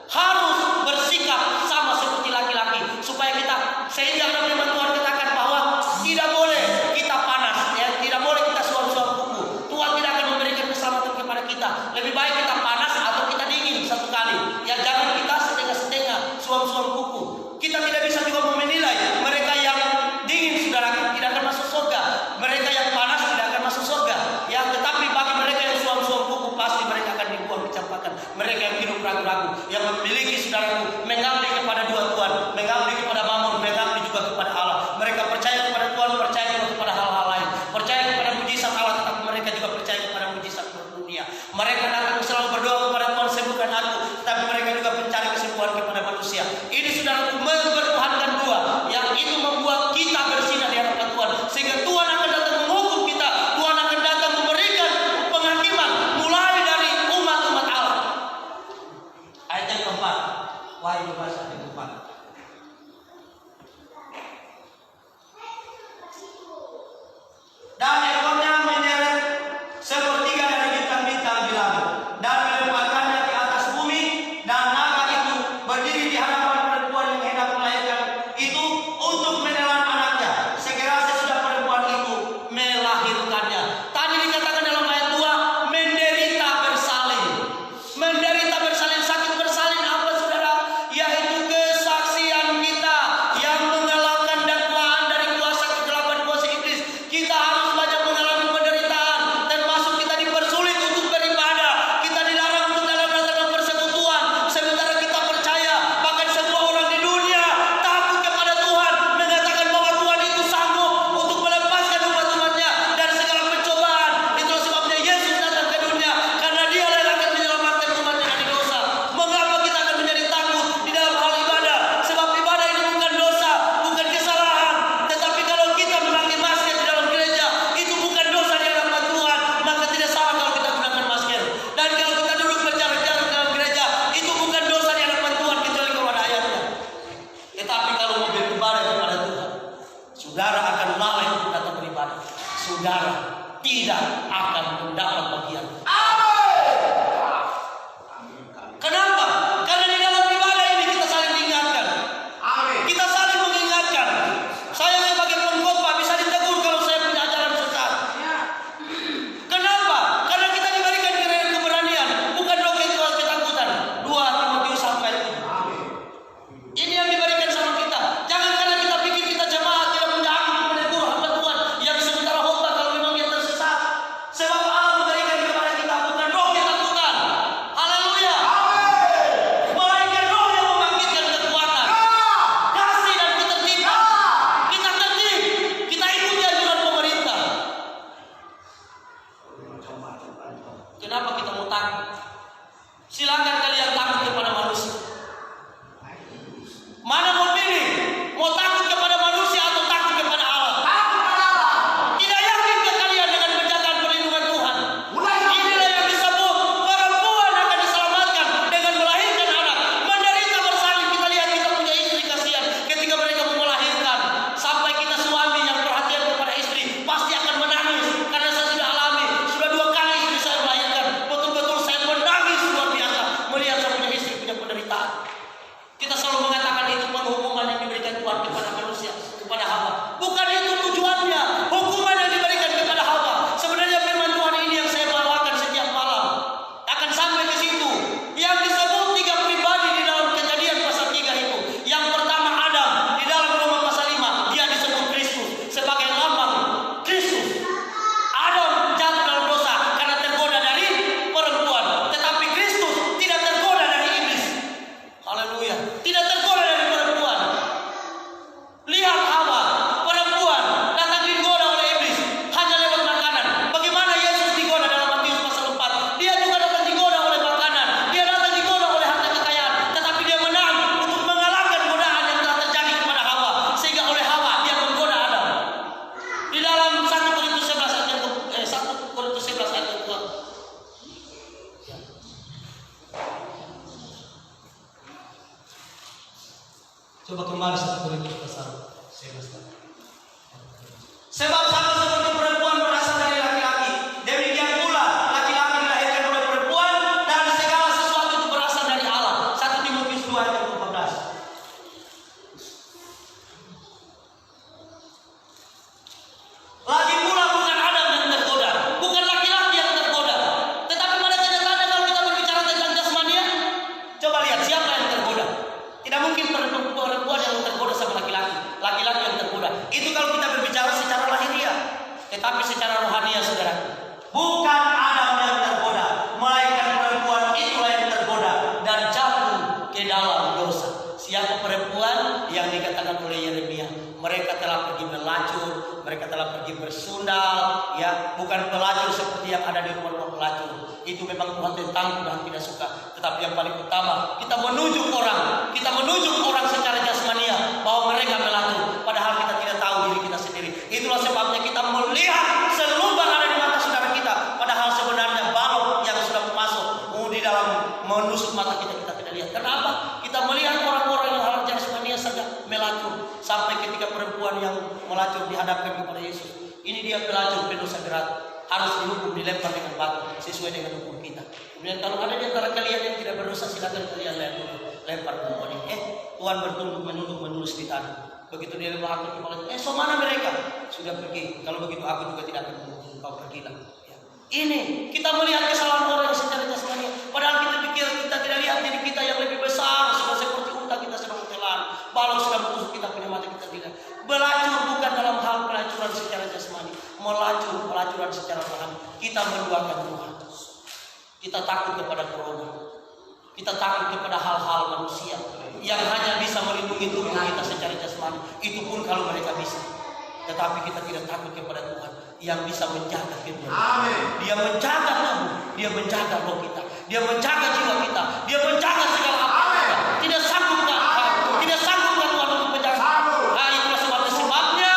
harus bersikap sama seperti laki-laki supaya kita, sehingga firman Tuhan katakan bahwa tidak boleh kita panas, ya, tidak boleh kita suam-suam kuku. Tuhan tidak akan memberikan keselamatan kepada kita. Lebih baik kita panas atau kita dingin satu kali. Ya, jangan kita setengah-setengah suam-suam kuku. Kita tidak bisa juga menilai mereka yang dingin saudara tidak akan masuk surga, mereka yang panas tidak akan masuk surga. Ya, tetapi bagi mereka yang suam-suam kuku pasti mereka akan dibuang kecampakan. Mereka yang hidup ragu-ragu, yang memiliki saudaraku mengabdi kepada 2 Tuhan, mengabdi kepada Mammon, mengabdi juga kepada Allah. Mereka percaya kepada Tuhan, percaya juga kepada hal-hal lain, percaya kepada mujizat Allah, tetapi mereka juga percaya kepada mujizat dunia. Mereka datang selalu berdoa kepada Tuhan, sembuhkan aku, tapi mereka juga mencari kesembuhan kepada manusia. Ini saudaraku mempertuhankan 2, yang itu membuat kita bersinar di hadapan Tuhan, sehingga Tuhan akan datang menghukum kita. Tuhan akan datang memberikan penghakiman mulai dari umat-umat Allah. Ayat yang keempat, Wahyu 12 ayat yang keempat. Dan ekornya menyeret sepertiga dari bintang-bintang di langit dan melemparkannya di atas bumi, dan naga itu berdiri di hadapan perempuan yang hendak melahirkan itu untuk menelan anaknya. Segera sesudah perempuan itu melahirkannya. Tadi dikatakan dalam ayat 2 menderita bersalin. Menderita bersalin, sakit bersalin apa saudara? Yaitu kesaksian kita yang mengalahkan dakwaan dari kuasa kegelapan, kuasa iblis. Kita harus banyak mengalami penderitaan, termasuk kita dipersulit untuk beribadah, kita dilarang untuk dalam persekutuan, sementara kita percaya. Bahkan semua orang di dunia takut kepada Tuhan, mengatakan bahwa Tuhan itu sanggup untuk melepaskan umat-umatnya dari segala pencobaan. Itulah sebabnya Yesus datang ke dunia, karena Dia yang akan menyelamatkan umatnya dari dosa. Mengapa kita akan menjadi takut di dalam hal ibadah? Sebab ibadah ini bukan dosa, bukan kesalahan. Tetapi kalau kita memakai masker di dalam gereja, itu bukan dosa di hadapan Tuhan. Maka tidak salah kalau kita gunakan masker. Dan kalau kita duduk berjarak-jarak di dalam gereja, itu bukan dosa di hadapan Tuhan, kecuali kalau ada ayatnya. Tetapi kalau mau beribadah kepada Tuhan, saudara akan lalai untuk datang beribadah. Saudara tidak akan mendapat bagian. Kenapa? Karena di dalam ibadah ini kita saling diingatkan. Kita saling mengingatkan. Saya sebagai pengkhotbah bisa ditegur kalau saya punya ajaran sesat. Kenapa? Karena kita diberikan keberanian, bukan roket ketakutan. 2 Timotius 1 ayat 7. Ini yang diberikan sama kita. Jangan karena kita pikir kita jemaat tidak punya hak untuk menegur hamba Tuhan yang sementara khotbah kalau memang dia tersesat. Sebab Allah memberikan kepada kita bukan roh ketakutan. Haleluya. Melainkan roh yang membangkitkan kekuatan, kasih dan ketertiban. Kita tertib, kita ikuti anjuran pemerintah. Kenapa kita mau takut? Silakan kalian takut kepada manusia. Mana mau pilih? Mau takut kepada manusia atau takut kepada Allah? Tidak yakin ke kalian dengan penjagaan perlindungan Tuhan? Inilah yang Coba kembali 1 Korintus pasal 11. Sebab sama seperti perempuan berasal dari laki-laki, demikian pula laki-laki dilahirkan oleh perempuan, dan segala sesuatu itu berasal dari Allah. 1 Timotius 2 ayat 14. Lagi pula bukan Adam yang tergoda, bukan laki-laki yang tergoda, tetapi pada kenyataannya kalau kita berbicara tentang jasmania, coba lihat siapa yang tergoda. Tidak mungkin perempuan yang tergoda sama laki-laki, laki-laki yang tergoda. Itu kalau kita berbicara secara lahiriah, tetapi secara rohania, saudara, bukan Adam yang tergoda, melainkan perempuan itulah yang tergoda dan jatuh ke dalam dosa. Siapa perempuan yang dikatakan oleh Yeremia? Mereka telah pergi melacur, mereka telah pergi bersundal, ya, bukan pelacur seperti yang ada di rumah-rumah pelacur. Itu memang Tuhan tentang dan tidak suka. Tetapi yang paling utama, kita menunjuk orang secara jasmania bahwa mereka melacur, padahal kita tidak tahu diri kita sendiri. Itulah sebabnya kita melihat selubang ada di mata saudara kita, padahal sebenarnya balok yang sudah masuk di dalam menusuk mata kita tidak lihat. Kenapa? Kita melihat orang-orang yang harus jasmania saja melacur. Sampai ketika perempuan yang melacur dihadapkan kepada Yesus, ini dia pelacur pendosa berat, harus dihukum, dilempar dengan batu sesuai dengan hukum kita. Kemudian kalau ada di antara kalian yang tidak berdosa, silakan kalian lempar perempuan ini. Tuhan bertunduk menunduk menulis di tanah. Begitu dia menghakimi kepala, so mana mereka? Sudah pergi. Kalau begitu aku juga tidak akan menghukum kau, pergilah. Ya. Ini kita melihat kesalahan orang secara jasmani, padahal kita pikir kita tidak lihat diri kita yang lebih besar, sudah seperti unta kita sedang telan, balok sudah menusuk kita punya mata kita tidak. Belacur bukan dalam hal pelacuran secara jasmani, pelacuran secara rohani. Kita menduakan Tuhan. Kita takut kepada corona. Kita takut kepada hal-hal manusia yang hanya bisa melindungi tubuh kita secara jasmani. Itu pun kalau mereka bisa. Tetapi kita tidak takut kepada Tuhan yang bisa menjaga firman. Dia menjaga tubuh, dia menjaga roh kita, dia menjaga jiwa kita, dia menjaga segala apa kita. Tidak sanggup Tuhan untuk menjaga. Itulah sebabnya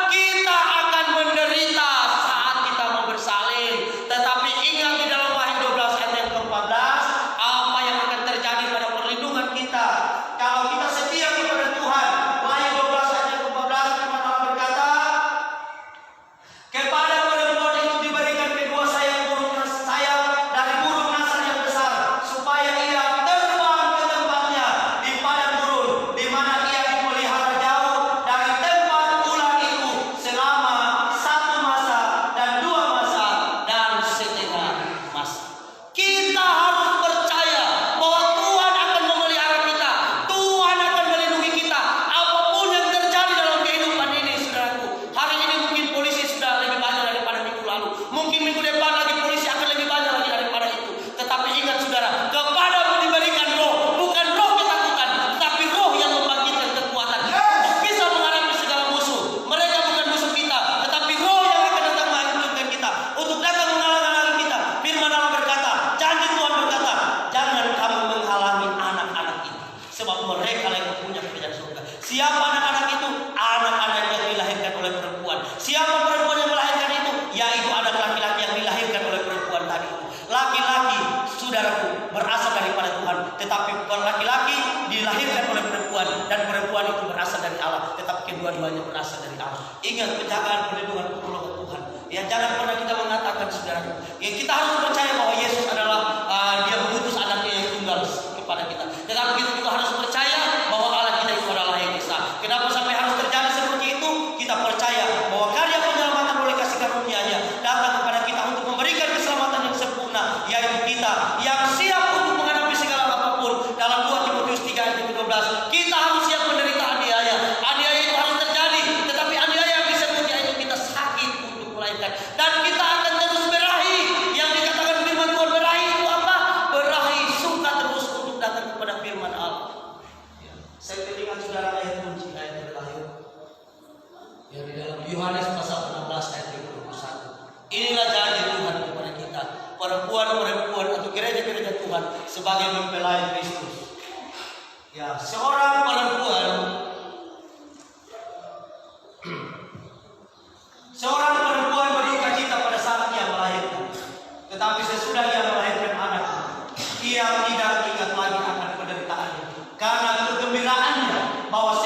kita akan menderita saat kita mau bersalin. Tetapi ingat di dalam Wahyu 12 ayat yang ke-14, apa yang akan terjadi pada perlindungan kita kalau kita setia kepada Tuhan. Wahyu 12 ayat yang ke-14, firman Allah berkata, kepada perempuan itu diberikan kedua sayap dari burung nasar yang besar, supaya ia terbang ke tempatnya di padang gurun, di mana ia dipelihara jauh dari tempat ular itu selama 1 masa dan 2 masa dan setengah masa. Kita harus percaya bahwa Tuhan akan memelihara kita, Tuhan akan melindungi kita, apapun yang terjadi dalam kehidupan ini, saudaraku. Hari ini mungkin polisi sudah lebih banyak daripada minggu lalu, mungkin minggu depan lagi polisi akan lebih banyak lagi daripada itu. Tetapi ingat saudara, kepadamu diberikan roh, bukan roh ketakutan, tapi roh yang membangkitkan kekuatan untuk bisa menghadapi segala musuh. Mereka bukan musuh kita, tetapi roh yang akan datang menghancurkan kita, untuk datang menghalang-halangi kita. Firman Allah berkata, janji Tuhan berkata, jangan kamu menghalangi anak-anak itu, sebab mereka yang punya kerajaan surga. Siapa anak-anak itu? Anak-anak yang dilahirkan oleh perempuan. Siapa perempuan yang melahirkan itu? Yaitu anak laki-laki yang dilahirkan oleh perempuan tadi. Laki-laki, saudaraku, berasal daripada Tuhan, tetapi laki-laki dilahirkan oleh perempuan, dan perempuan itu berasal dari Allah, tetapi kedua-duanya berasal dari Allah. Ingat, penjagaan perlindungan pertolongan Tuhan. Ya, jangan pernah kita mengatakan, saudaraku, ya, kita harus percaya bahwa Yesus adalah dia mengutus anaknya yang tunggal kepada kita. Tetapi kita juga harus percaya bahwa Allah kita itu adalah yang esa. Kenapa sampai harus terjadi seperti itu? Kita percaya bahwa karya penyelamatan oleh kasih karunia-Nya datang kepada kita untuk memberikan keselamatan yang sempurna, yaitu kita yang siap untuk menghadapi segala apapun. Dalam 2 Timotius 3 ayat 12, kita harus siap menderita aniaya. Aniaya itu harus terjadi, tetapi aniaya yang disebut yaitu kita sakit untuk melahirkan, dan kita akan terus berahi. Yang dikatakan firman Tuhan berahi itu apa? Berahi, suka terus untuk datang kepada firman Allah. Saya teringat saudara ayat kunci, ayat yang terakhir yang di dalam Yohanes pasal 16 ayat 21. Inilah janji Tuhan kepada kita, perempuan-perempuan atau gereja-gereja Tuhan sebagai mempelai Kristus. Ya, seorang perempuan berduka cita pada saat ia melahirkan, tetapi sesudah ia melahirkan anak, ia tidak ingat lagi akan penderitaannya, karena kegembiraannya bahwa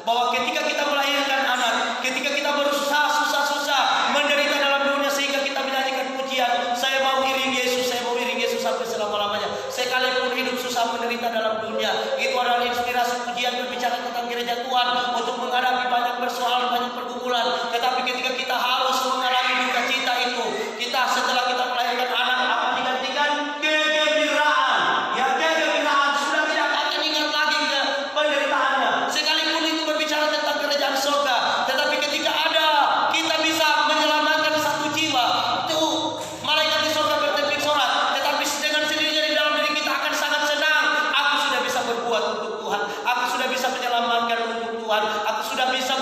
bahwa ketika kita melahirkan anak, ketika kita berusaha susah-susah menderita dalam dunia sehingga kita menyanyikan pujian, saya mau iring Yesus, saya mau iring Yesus sampai selama-lamanya. Sekalipun hidup susah menderita dalam dunia, itu adalah inspirasi pujian berbicara tentang gereja Tuhan untuk menghadapi banyak persoalan, banyak pergumulan. Tetapi ketika kita harus mengalami duka cita itu, kita setelah kita melahirkan anak, apa digantikan? Kegembiraan. Ya, kegembiraan. Sudah tidak akan ingat lagi ke penderitaannya. Sekalipun itu berbicara tentang kerajaan surga, tetapi ketika ada kita bisa menyelamatkan satu jiwa, itu malaikat di surga bertepik sorak. Tetapi dengan sendirinya di dalam diri kita akan sangat senang. Aku sudah bisa berbuat untuk Tuhan. Aku sudah bisa menyelamatkan untuk Tuhan. Aku sudah bisa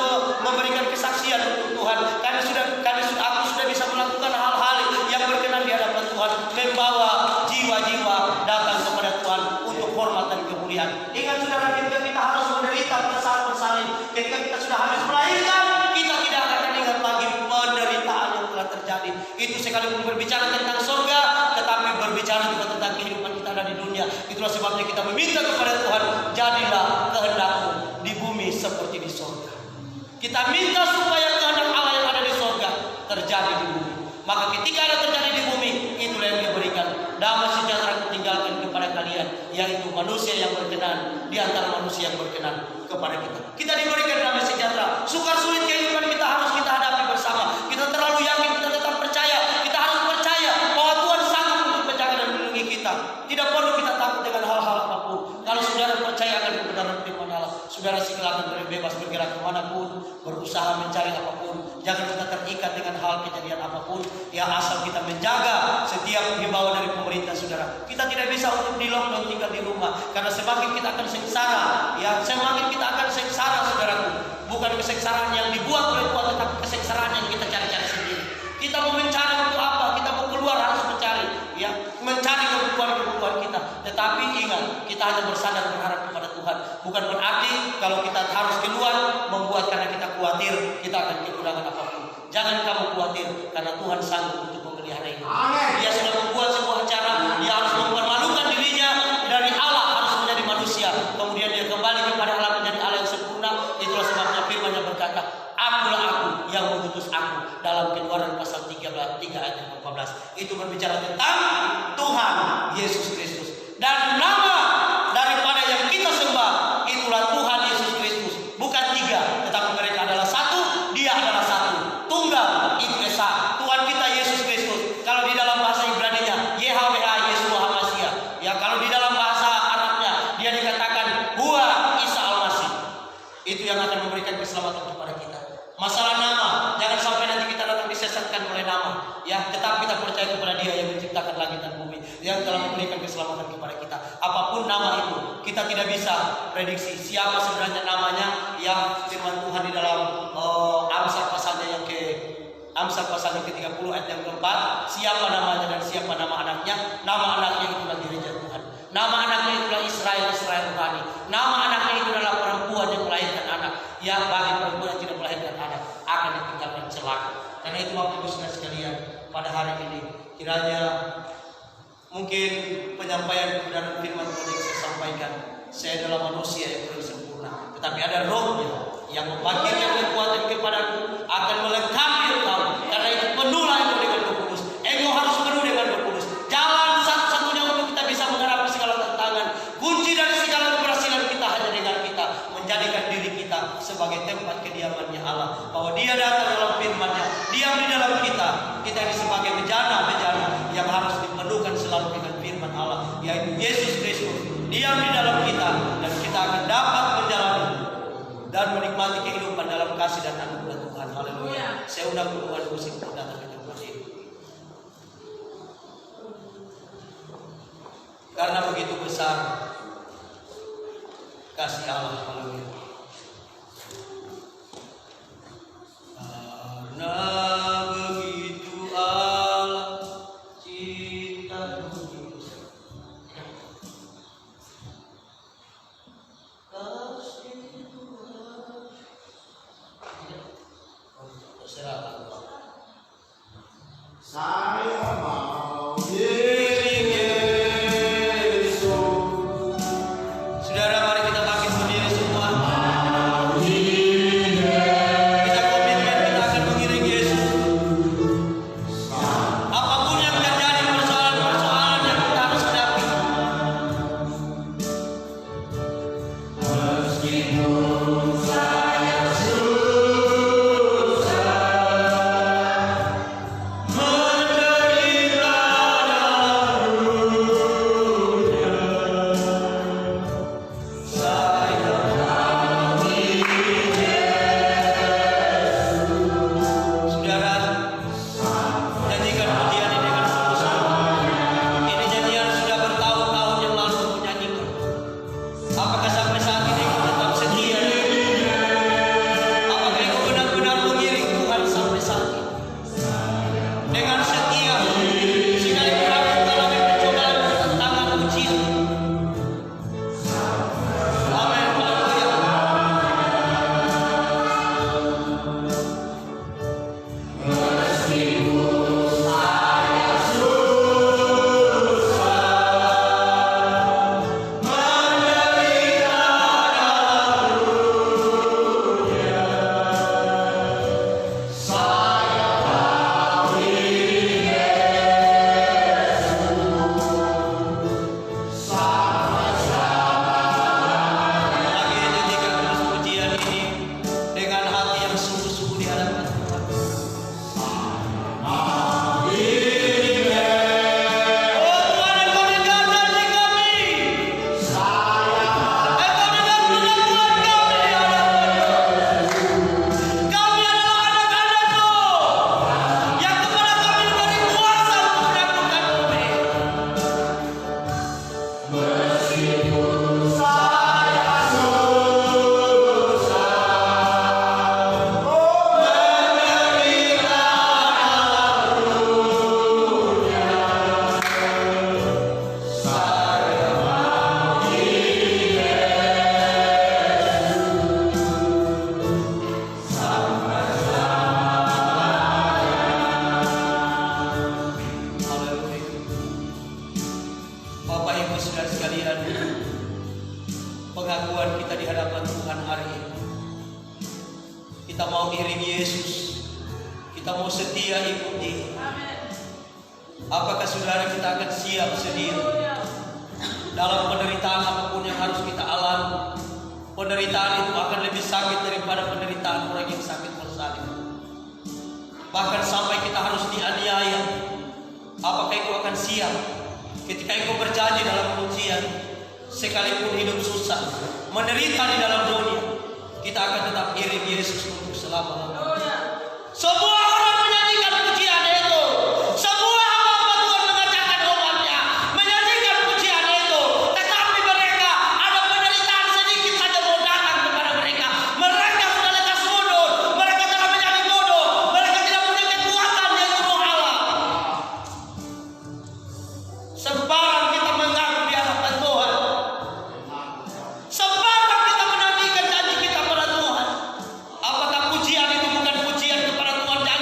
memberikan kesaksian untuk Tuhan. Karena aku sudah bisa melakukan hal-hal yang berkenan di hadapan Tuhan, membawa jiwa-jiwa datang kepada Tuhan untuk hormat dan kemuliaan. Ingat saudara, ketika kita harus menderita persoalan bersalin, ketika kita sudah habis melahirkan, kita tidak akan ingat lagi penderitaan yang telah terjadi. Itu sekalipun berbicara tentang surga, tetapi berbicara juga tentang kehidupan kita ada di dunia. Itulah sebabnya kita meminta kepada Tuhan, jadilah kehendak-Mu di bumi seperti di surga. Kita minta supaya kehendak Allah yang ada di surga terjadi di bumi. Maka ketika ada terjadi di bumi, itulah yang Dia berikan. Damai sejahtera tinggalkan kepada kalian, yaitu manusia yang berkenan di antara manusia yang berkenan kepada kita. Kita diberikan damai sejahtera. Sukar sulit kehidupan kita harus kita hadapi bersama. Kita terlalu yakin, kita tetap percaya. Kita harus percaya bahwa Tuhan sanggup untuk menjaga dan melindungi kita. Tidak perlu kita takut dengan hal-hal apapun. Kalau saudara percaya akan kebenaran firman Allah, saudara silakan bebas bergerak kemanapun, berusaha mencari apapun. Jangan kita terikat dengan hal kejadian apapun. Ya, asal kita menjaga setiap himbauan dari pemerintah, saudara. Kita tidak bisa untuk di lockdown tinggal di rumah, karena semakin kita akan sengsara. Ya, semakin kita akan sengsara, saudaraku. Bukan kesengsaraan yang dibuat oleh Tuhan, tetapi kesengsaraan yang kita cari-cari sendiri. Kita mau mencari untuk apa? Kita mau keluar harus mencari, ya, mencari kebutuhan kita. Tetapi ingat, kita hanya bersandar berharap kepada Tuhan. Bukan berarti kalau kita harus keluar membuat karena kita khawatir kita akan kekurangan apapun. Jangan kamu khawatir, karena Tuhan sanggup untuk memelihara ini. Dia sudah membuat sebuah acara. Dia harus mempermalukan dirinya dari Allah, harus menjadi manusia. Kemudian dia kembali kepada Allah menjadi Allah yang sempurna. Itulah sebabnya firman-Nya berkata, Akulah Aku yang mengutus aku. Dalam Keluaran pasal 3 ayat 14. Itu berbicara tentang Tuhan Yesus Kristus. Dan nama daripada yang kita sembah itulah Tuhan Yesus Kristus. Bukan tiga, tetapi mereka adalah satu. Dia adalah satu, tunggal, itu esa. Tuhan kita Yesus Kristus. Kalau di dalam bahasa Ibrani-nya YHWH Yeshua HaMashiach. Ya, kalau di dalam bahasa Arabnya dia dikatakan Huwa Isa Al-Masih. Itu yang akan memberikan keselamatan kepada kita. Masalah nama, jangan sampai nanti kita datang disesatkan oleh nama. Ya, tetap kita percaya kepada Dia yang menciptakan langit dan bumi, yang telah memberikan keselamatan kepada kita. Apapun nama itu, kita tidak bisa prediksi siapa sebenarnya namanya. Yang firman Tuhan di dalam Amsal pasalnya yang ke-30 ayat yang keempat, siapa namanya dan siapa nama anaknya. Nama anaknya itulah gereja Tuhan. Nama anaknya itulah Israel rohani. Nama anaknya itu adalah perempuan yang melahirkan anak. Yang bagi perempuan yang tidak melahirkan anak akan ditinggalkan celaka. Karena itu Bapak Ibu Saudara sekalian, pada hari ini kiranya mungkin penyampaian kebenaran firman Tuhan yang saya sampaikan, saya adalah manusia yang belum sempurna, tetapi ada Roh-Nya yang membangkitkan kekuatan kepadaku, akan melengkapi engkau. Karena itu penuhlah engkau dengan Roh Kudus. Engkau harus penuh dengan Roh Kudus. Jalan satu-satunya untuk kita bisa menghadapi segala tantangan, kunci dari segala keberhasilan kita hanya dengan kita menjadikan diri kita sebagai tempat kediamannya Allah. Bahwa Dia datang dalam firman-Nya, diam di dalam kita. Kita ini sebagai bejana-bejana yang harus dipenuhkan selalu dengan firman Allah, yaitu Yesus Kristus. Diam di dalam kita, dan kita akan dapat menjalani dan menikmati kehidupan dalam kasih dan anugerah Tuhan. Haleluya. Saya undang hubungan musik untuk datang ke tempat ini. Karena begitu besar kasih Allah. Haleluya. Karena begitu Allah cinta dunia, kasih Tuhan. Terserah. Saya mau iring Yesus. Saudara, mari kita bangkit berdiri semua. Kita mau iring Yesus. Kita mau setia ikut Dia. Apakah saudara kita akan siap sedia dalam penderitaan apapun yang harus kita alami? Penderitaan itu akan lebih sakit daripada penderitaan orang yang sakit bersalin. Bahkan sampai kita harus dianiaya. Apakah engkau akan siap ketika engkau berjanji dalam ujian, sekalipun hidup susah, menderita di dalam dunia, kita akan tetap iring Yesus untuk selama-lamanya. Semua orang menyanyikan pujian itu. Semua hamba Tuhan mengerjakan umatnya menyanyikan pujian itu. Tetapi mereka ada penderitaan sedikit saja mau datang kepada mereka. Mereka sudah lekas mundur. Mereka telah menjadi bodoh. Mereka tidak punya kekuatan yaitu Roh Allah. Sembarang kita mengaku di hadapan Tuhan. Sembarang kita menantikan janji kita pada Tuhan. Apakah pujian itu bukan pujian kepada Tuhan?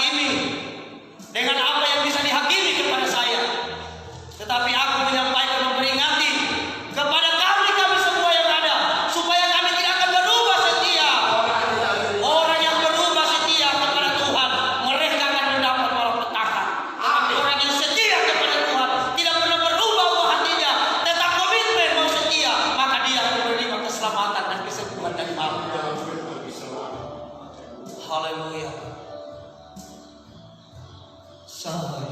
dihakimi dengan apa yang bisa dihakimi kepada saya. Tetapi aku menyampaikan, memperingati kepada kami semua yang ada, supaya kami tidak akan berubah setia. Orang yang berubah setia kepada Tuhan, mereka akan mendapat malapetaka. Tetapi orang yang setia kepada Tuhan, tidak pernah berubah hatinya, tetap komitmen mau setia, maka dia akan menerima keselamatan dan kesembuhan dari Allah. Haleluya. Saya mau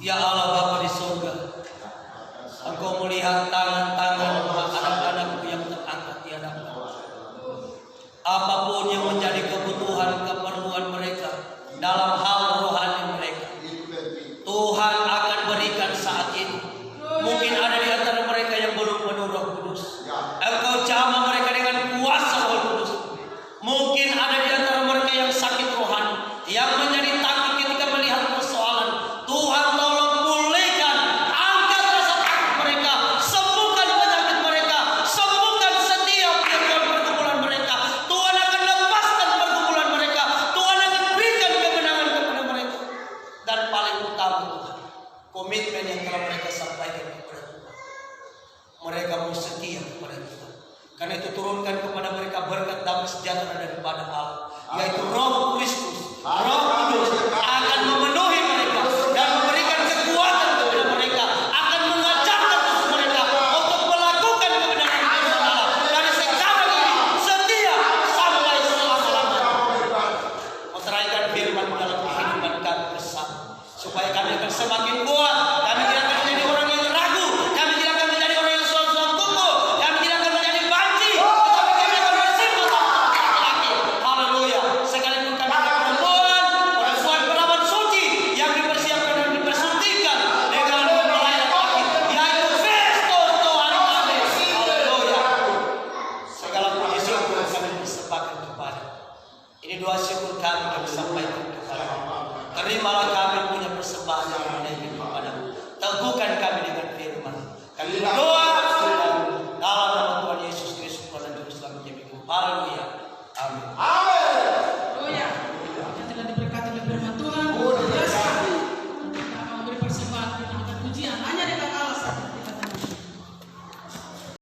Ya Allah Bapa di surga, Engkau melihat tangan-tangan anak-anakmu yang terangkat di hadapan. Apapun yang menjadi kebutuhan keperluan mereka dalam hal rohani mereka, Tuhan akan berikan saat ini. Mungkin ada di antara mereka yang belum penuh Roh Kudus, Engkau jamah mereka dengan kuasa Roh Kudus. Mungkin ada di antara mereka yang sakit rohani, yang menjadi takut ketika melihat persoalan. Tuhan tolong pulihkan, angkat rasa takut mereka, sembuhkan penyakit mereka, sembuhkan setiap pergumulan mereka. Tuhan akan lepaskan pergumulan mereka, Tuhan akan berikan kemenangan kepada mereka. Dan paling utama Tuhan, komitmen yang telah mereka sampaikan kepada Tuhan, mereka mau setia kepada Tuhan. Karena itu turunkan kepada mereka berkat damai sejahtera daripada Allah, yaitu Roh Kristus, Roh Kudus akan memenuhi mereka dan memberikan kekuatan kepada mereka, akan mengajarkan mereka untuk melakukan kebenaran Allah dari sekarang ini setia sampai selama-lamanya. Meteraikan firman dalam kehidupan kami bersama, supaya kami akan semakin kuat. Kami tidak akan menjadi orang yang ragu, kami tidak akan menjadi orang yang sombong kukuh, kami tidak akan menjadi banci, tetapi kami akan bersimpan laki-laki. Haleluya. Sekalipun kami perempuan perawan suci yang dipersiapkan dan dipersuntikan dengan mempelai laki, yaitu Kristus Tuhan kami. Haleluya. Segala puji syukur kami persembahkan kepada. Ini doa syukur kami sampaikan kepada. Terimalah kami punya persembahan yang menaikkan kepadamu. Teguhkan kami dengan firman. Kami berdoa dalam nama Tuhan Yesus Kristus, Tuhan dan Juru Selamat kami. Haleluya. Amin.